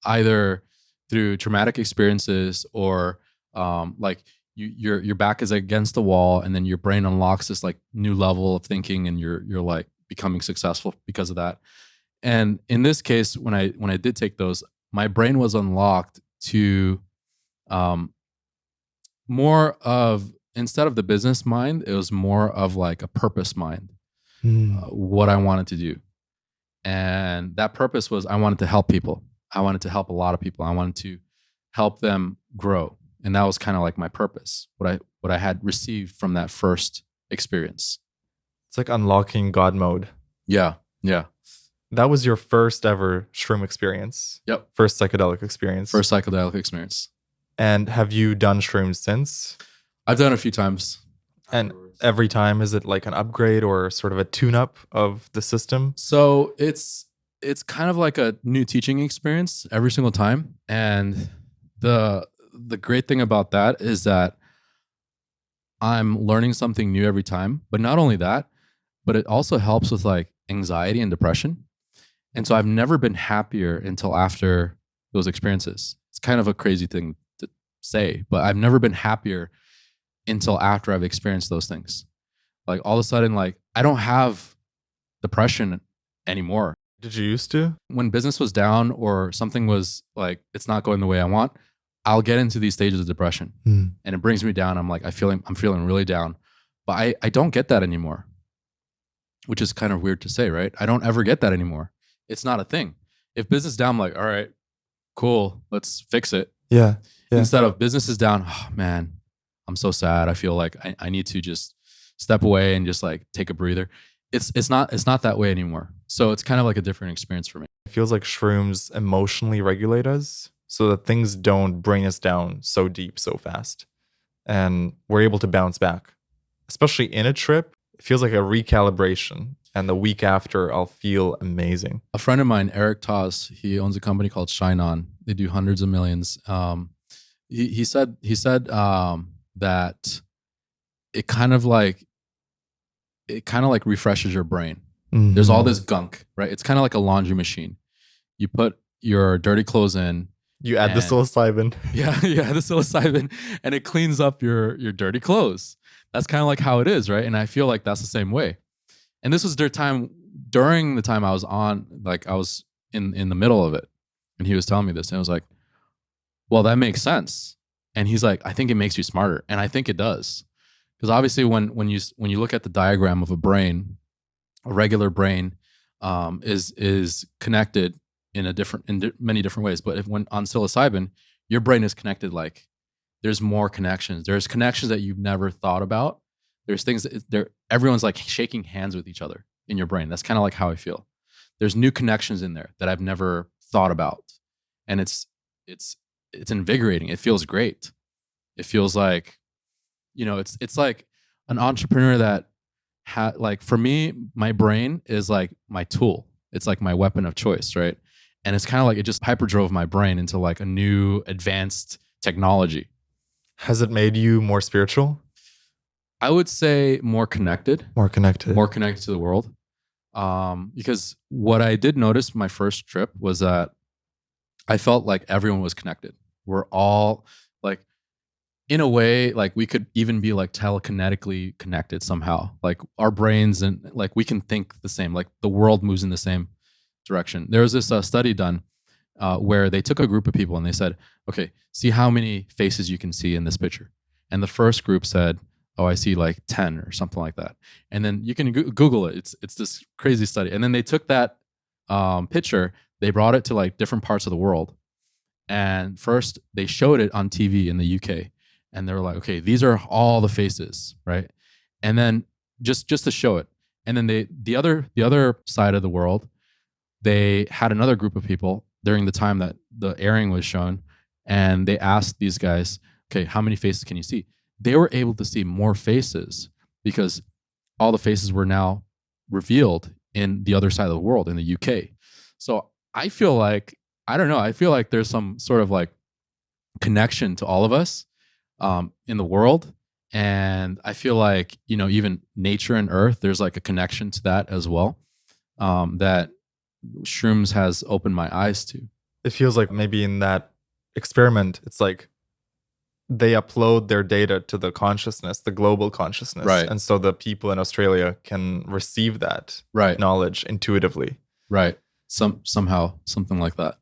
Speaker 1: either through traumatic experiences or like your back is against the wall, and then your brain unlocks this like new level of thinking, and you're like becoming successful because of that. And in this case, when I did take those, my brain was unlocked to um, more of, instead of the business mind, it was more of like a purpose mind, what I wanted to do. And that purpose was I wanted to help people. I wanted to help a lot of people. I wanted to help them grow. And that was kind of like my purpose, what I had received from that first experience.
Speaker 2: It's like unlocking God mode.
Speaker 1: Yeah. Yeah.
Speaker 2: That was your first ever shroom experience.
Speaker 1: Yep.
Speaker 2: First psychedelic experience.
Speaker 1: First psychedelic experience.
Speaker 2: And have you done shrooms since?
Speaker 1: I've done it a few times.
Speaker 2: And every time, is it like an upgrade or sort of a tune-up of the system?
Speaker 1: So it's kind of like a new teaching experience every single time. And the great thing about that is that I'm learning something new every time. But not only that, but it also helps with like anxiety and depression. And so I've never been happier until after those experiences. It's kind of a crazy thing to say, but I've never been happier until after I've experienced those things. Like all of a sudden, like I don't have depression anymore.
Speaker 2: Did you used to?
Speaker 1: When business was down or something was like, it's not going the way I want, I'll get into these stages of depression and it brings me down. I'm like, I'm feeling really down, but I don't get that anymore, which is kind of weird to say, right? I don't ever get that anymore. It's not a thing. If business is down, I'm like, all right, cool, let's fix it.
Speaker 2: Yeah.
Speaker 1: Instead of business is down, oh man, I'm so sad. I feel like I need to just step away and just like take a breather. It's not that way anymore. So it's kind of like a different experience for me.
Speaker 2: It feels like shrooms emotionally regulate us so that things don't bring us down so deep so fast. And we're able to bounce back. Especially in a trip, it feels like a recalibration. And the week after, I'll feel amazing.
Speaker 1: A friend of mine, Eric Toss, he owns a company called Shine On. They do hundreds of millions. He said that it kind of like it kind of like refreshes your brain. There's all
Speaker 2: Mhm.
Speaker 1: this gunk, right? It's kind of like a laundry machine. You put your dirty clothes in,
Speaker 2: You add the
Speaker 1: and
Speaker 2: psilocybin.
Speaker 1: yeah, yeah, the psilocybin, and it cleans up your dirty clothes. That's kind of like how it is, right? And I feel like that's the same way. And this was during the time I was on, like I was in the middle of it, and he was telling me this, and I was like, well, that makes sense. And he's like, I think it makes you smarter, and I think it does, because obviously when you look at the diagram of a brain, a regular brain is connected in many different ways. But if when on psilocybin, your brain is connected, like there's more connections. There's connections that you've never thought about. There's things that everyone's like shaking hands with each other in your brain. That's kind of like how I feel. There's new connections in there that I've never thought about, and it's it's invigorating. It feels great. It feels like, it's like an entrepreneur that like, for me, my brain is like my tool. It's like my weapon of choice, right? And it's kind of like it just hyper drove my brain into like a new advanced technology.
Speaker 2: Has it made you more spiritual?
Speaker 1: I would say more connected,
Speaker 2: More connected?
Speaker 1: more connected to the world. Because what I did notice my first trip was that I felt like everyone was connected. We're all like, in a way, like we could even be like telekinetically connected somehow. Like our brains, and like we can think the same. Like the world moves in the same direction. There was this study done where they took a group of people and they said, okay, see how many faces you can see in this picture. And the first group said, oh, I see like 10 or something like that. And then you can Google it. It's this crazy study. And then they took that picture, they brought it to like different parts of the world. And first they showed it on TV in the UK. And they were like, okay, these are all the faces, right? And then just to show it. And then the other side of the world, they had another group of people during the time that the airing was shown, and they asked these guys, okay, how many faces can you see? They were able to see more faces because all the faces were now revealed in the other side of the world, in the UK. So I feel like, I don't know, I feel like there's some sort of like connection to all of us in the world. And I feel like, even nature and earth, there's like a connection to that as well, that shrooms has opened my eyes to.
Speaker 2: It feels like maybe in that experiment, it's like they upload their data to the consciousness, the global consciousness.
Speaker 1: Right.
Speaker 2: And so the people in Australia can receive that
Speaker 1: Right.
Speaker 2: knowledge intuitively.
Speaker 1: Right. Somehow, something like that.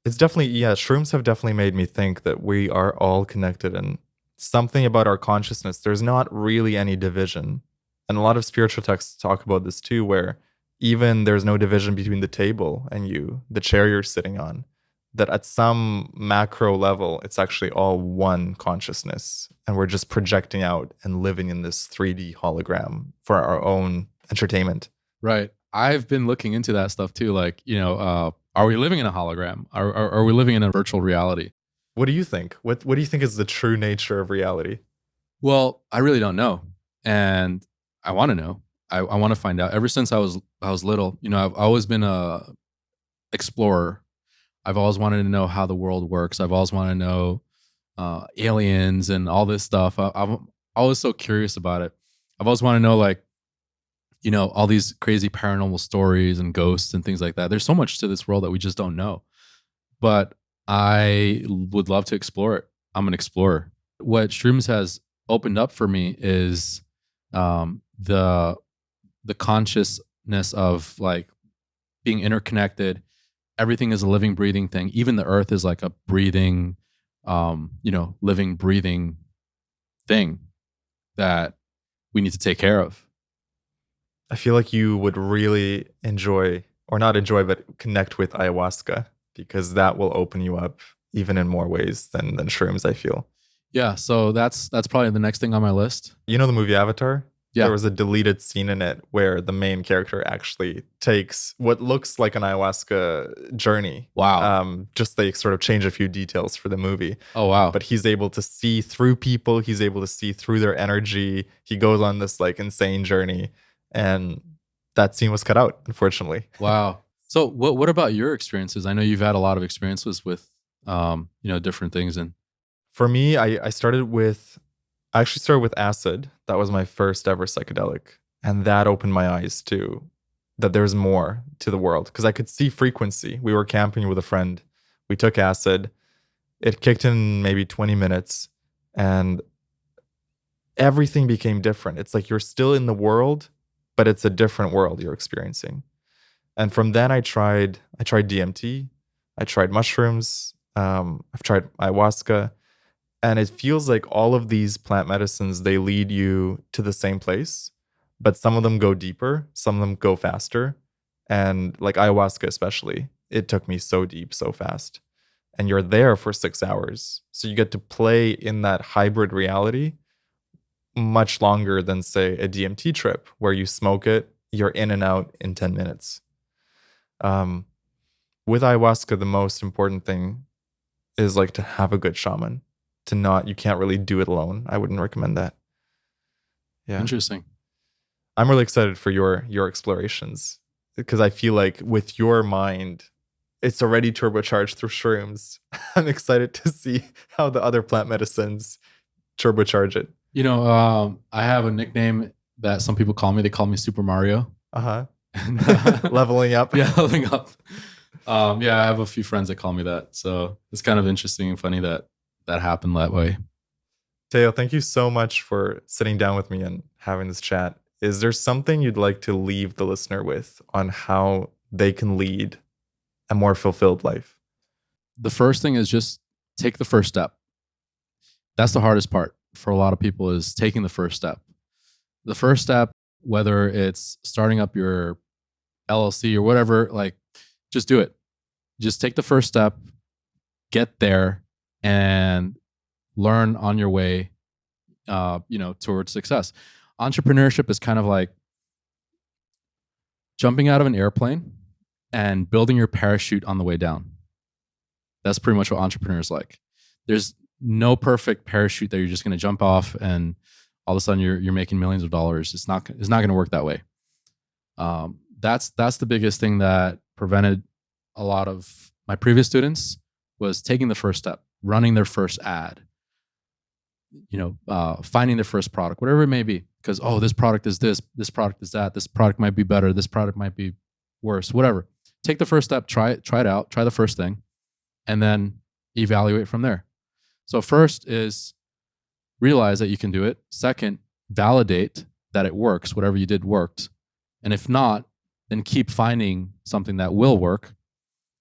Speaker 2: It's definitely, yeah, shrooms have definitely made me think that we are all connected, and something about our consciousness, there's not really any division. And a lot of spiritual texts talk about this too, where even there's no division between the table and you, the chair you're sitting on, that at some macro level, it's actually all one consciousness. And we're just projecting out and living in this 3D hologram for our own entertainment.
Speaker 1: Right. I've been looking into that stuff too. Like, are we living in a hologram? Are we living in a virtual reality?
Speaker 2: What do you think? What do you think is the true nature of reality?
Speaker 1: Well, I really don't know, and I want to know. I want to find out. Ever since I was little, I've always been a explorer. I've always wanted to know how the world works. I've always wanted to know aliens and all this stuff. I'm always so curious about it. I've always wanted to know, like, all these crazy paranormal stories and ghosts and things like that. There's so much to this world that we just don't know. But I would love to explore it. I'm an explorer. What shrooms has opened up for me is the consciousness of like being interconnected. Everything is a living, breathing thing. Even the earth is like a breathing, living, breathing thing that we need to take care of.
Speaker 2: I feel like you would really enjoy, or not enjoy, but connect with ayahuasca, because that will open you up even in more ways than shrooms, I feel.
Speaker 1: Yeah, so that's probably the next thing on my list.
Speaker 2: You know the movie Avatar?
Speaker 1: Yeah.
Speaker 2: There was a deleted scene in it where the main character actually takes what looks like an ayahuasca journey.
Speaker 1: Wow.
Speaker 2: Just they sort of change a few details for the movie.
Speaker 1: Oh, wow.
Speaker 2: But he's able to see through people. He's able to see through their energy. He goes on this like insane journey. And that scene was cut out, unfortunately.
Speaker 1: Wow. So what about your experiences? I know you've had a lot of experiences with different things. And
Speaker 2: for me, I actually started with acid. That was my first ever psychedelic. And that opened my eyes to that there's more to the world because I could see frequency. We were camping with a friend. We took acid. It kicked in maybe 20 minutes and everything became different. It's like you're still in the world, but it's a different world you're experiencing. And from then I tried DMT, I tried mushrooms, I've tried ayahuasca, and it feels like all of these plant medicines, they lead you to the same place, but some of them go deeper, some of them go faster. And like ayahuasca especially, it took me so deep so fast. And you're there for 6 hours. So you get to play in that hybrid reality much longer than, say, a DMT trip where you smoke it, you're in and out in 10 minutes. Um, with ayahuasca, the most important thing is like to have a good shaman. You can't really do it alone. I wouldn't recommend that. Yeah.
Speaker 1: Interesting.
Speaker 2: I'm really excited for your explorations because I feel like with your mind, it's already turbocharged through shrooms. I'm excited to see how the other plant medicines turbocharge it.
Speaker 1: I have a nickname that some people call me. They call me Super Mario.
Speaker 2: Uh-huh.
Speaker 1: And,
Speaker 2: Leveling up.
Speaker 1: Yeah, leveling up. Yeah, I have a few friends that call me that. So it's kind of interesting and funny that happened that way.
Speaker 2: Teo, thank you so much for sitting down with me and having this chat. Is there something you'd like to leave the listener with on how they can lead a more fulfilled life?
Speaker 1: The first thing is just take the first step. That's the hardest part for a lot of people, is taking the first step. The first step, whether it's starting up your LLC or whatever, like just do it. Just take the first step, get there, and learn on your way, towards success. Entrepreneurship is kind of like jumping out of an airplane and building your parachute on the way down. That's pretty much what entrepreneurs like. There's no perfect parachute that you're just going to jump off and all of a sudden you're making millions of dollars. It's not going to work that way. That's the biggest thing that prevented a lot of my previous students, was taking the first step, running their first ad, finding their first product, whatever it may be. Because, this product is this product is that, this product might be better, this product might be worse, whatever. Take the first step, try it out, try the first thing, and then evaluate from there. So first is realize that you can do it. Second, validate that it works, whatever you did worked. And if not, then keep finding something that will work.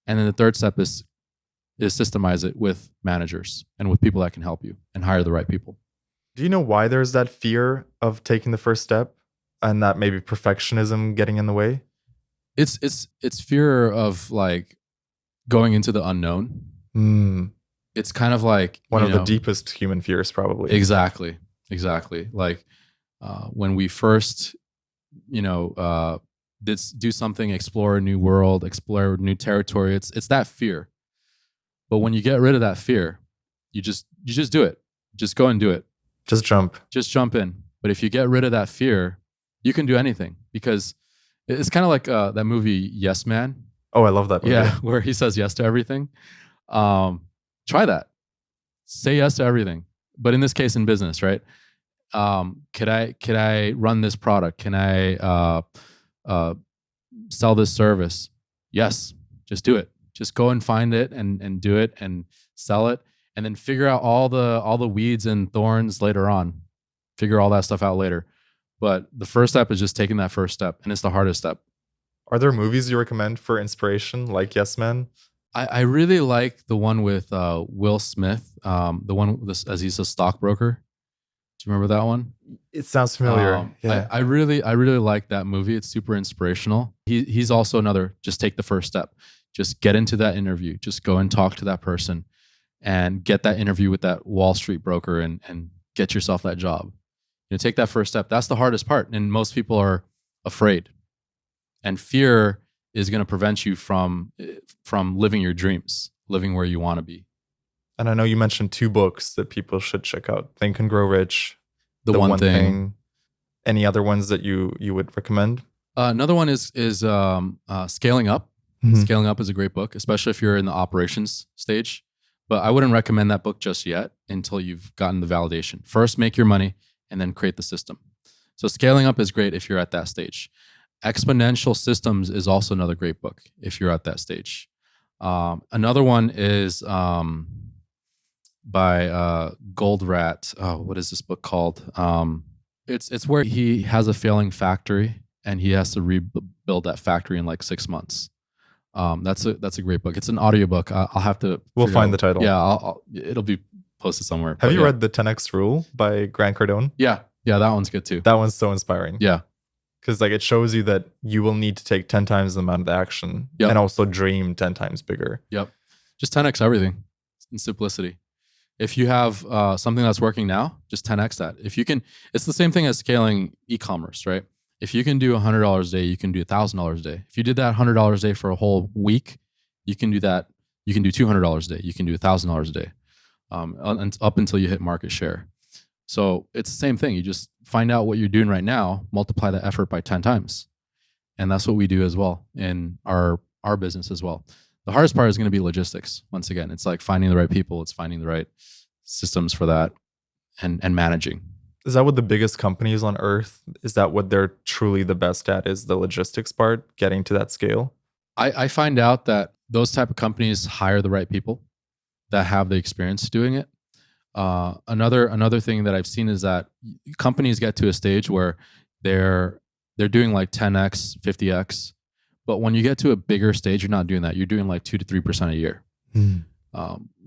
Speaker 1: And then the third step is systemize it with managers and with people that can help you, and hire the right people.
Speaker 2: Do you know why there's that fear of taking the first step and that maybe perfectionism getting in the way?
Speaker 1: It's fear of like going into the unknown. It's kind of like
Speaker 2: one of the deepest human fears, probably.
Speaker 1: Exactly. Like when we first, do something, explore a new world, explore new territory. It's that fear. But when you get rid of that fear, you just do it. Just go and do it.
Speaker 2: Just jump
Speaker 1: in. But if you get rid of that fear, you can do anything, because it's kind of like that movie Yes Man.
Speaker 2: Oh, I love that movie.
Speaker 1: Yeah, where he says yes to everything. Try that. Say yes to everything. But in this case, in business, right? Could I run this product? Can I sell this service? Yes. Just do it. Just go and find it and do it and sell it, and then figure out all the weeds and thorns later on. Figure all that stuff out later. But the first step is just taking that first step, and it's the hardest step.
Speaker 2: Are there movies you recommend for inspiration, like Yes Man?
Speaker 1: I really like the one with Will Smith, the one as he's a stockbroker. Do you remember that one?
Speaker 2: It sounds familiar. Yeah.
Speaker 1: I really like that movie. It's super inspirational. He's also another, just take the first step. Just get into that interview. Just go and talk to that person and get that interview with that Wall Street broker and get yourself that job. Take that first step. That's the hardest part. And most people are afraid. And fear is going to prevent you from living your dreams, living where you want to be.
Speaker 2: And I know you mentioned 2 books that people should check out: Think and Grow Rich,
Speaker 1: The One Thing.
Speaker 2: Any other ones that you would recommend?
Speaker 1: Another one is Scaling Up. Mm-hmm. Scaling Up is a great book, especially if you're in the operations stage. But I wouldn't recommend that book just yet until you've gotten the validation. First, make your money and then create the system. So scaling up is great if you're at that stage. Exponential Systems is also another great book if you're at that stage. Another one is by Goldrat. Oh, what is this book called? It's where he has a failing factory and he has to rebuild that factory in like 6 months. That's a great book. It's an audiobook. I'll have to.
Speaker 2: We'll find the title.
Speaker 1: Yeah, it'll be posted somewhere.
Speaker 2: Have you read The 10X Rule by Grant Cardone?
Speaker 1: Yeah, that one's good too.
Speaker 2: That one's so inspiring.
Speaker 1: Yeah.
Speaker 2: Because like it shows you that you will need to take 10 times the amount of action and also dream 10 times bigger.
Speaker 1: Yep. Just 10x everything in simplicity. If you have something that's working now, just 10x that. If you can, it's the same thing as scaling e-commerce, right? If you can do $100 a day, you can do $1,000 a day. If you did that $100 a day for a whole week, you can do that. You can do $200 a day. You can do $1,000 a day, up until you hit market share. So it's the same thing. You just find out what you're doing right now, multiply that effort by 10 times. And that's what we do as well in our business as well. The hardest part is going to be logistics. Once again, it's like finding the right people. It's finding the right systems for that and managing.
Speaker 2: Is that what the biggest companies on earth, is that what they're truly the best at, is the logistics part, getting to that scale?
Speaker 1: I find out that those type of companies hire the right people that have the experience doing it. Another thing that I've seen is that companies get to a stage where they're doing like 10x, 50x, but when you get to a bigger stage, you're not doing that. You're doing like 2 to 3% a year.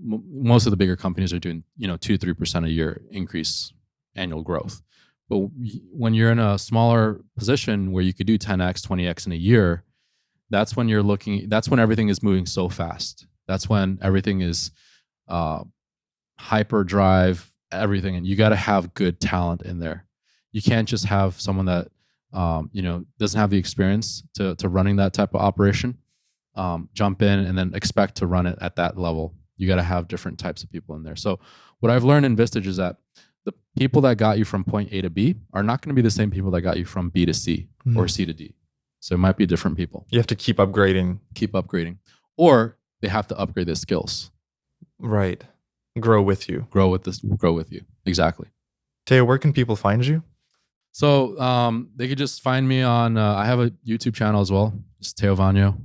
Speaker 1: Most of the bigger companies are doing 2 to 3% a year increase annual growth. But when you're in a smaller position where you could do 10x, 20x in a year, that's when everything is moving so fast. That's when everything is hyperdrive, everything, and you got to have good talent in there. You can't just have someone that doesn't have the experience to running that type of operation, jump in and then expect to run it at that level. You got to have different types of people in there. So what I've learned in Vistage is that the people that got you from point A to B are not going to be the same people that got you from B to C or C to D. So it might be different people.
Speaker 2: You have to keep upgrading,
Speaker 1: or they have to upgrade their skills.
Speaker 2: Right. Grow with you.
Speaker 1: Grow with you. Exactly.
Speaker 2: Teo, where can people find you?
Speaker 1: So they could just find me on, I have a YouTube channel as well. It's Teo Vanyo.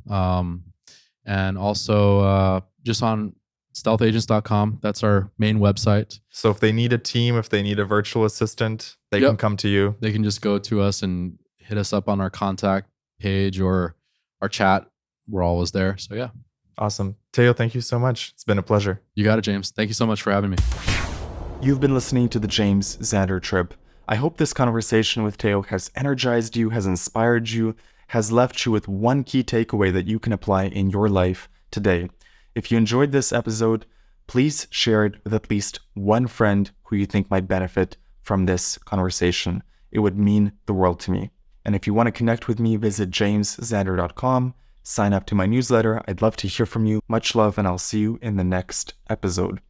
Speaker 1: And also just on stealthagents.com. That's our main website.
Speaker 2: So if they need a team, if they need a virtual assistant, they can come to you.
Speaker 1: They can just go to us and hit us up on our contact page or our chat. We're always there. So yeah.
Speaker 2: Awesome. Teo, thank you so much. It's been a pleasure.
Speaker 1: You got it, James. Thank you so much for having me.
Speaker 2: You've been listening to the James Zander Trip. I hope this conversation with Teo has energized you, has inspired you, has left you with one key takeaway that you can apply in your life today. If you enjoyed this episode, please share it with at least one friend who you think might benefit from this conversation. It would mean the world to me. And if you want to connect with me, visit jameszander.com. Sign up to my newsletter. I'd love to hear from you. Much love, and I'll see you in the next episode.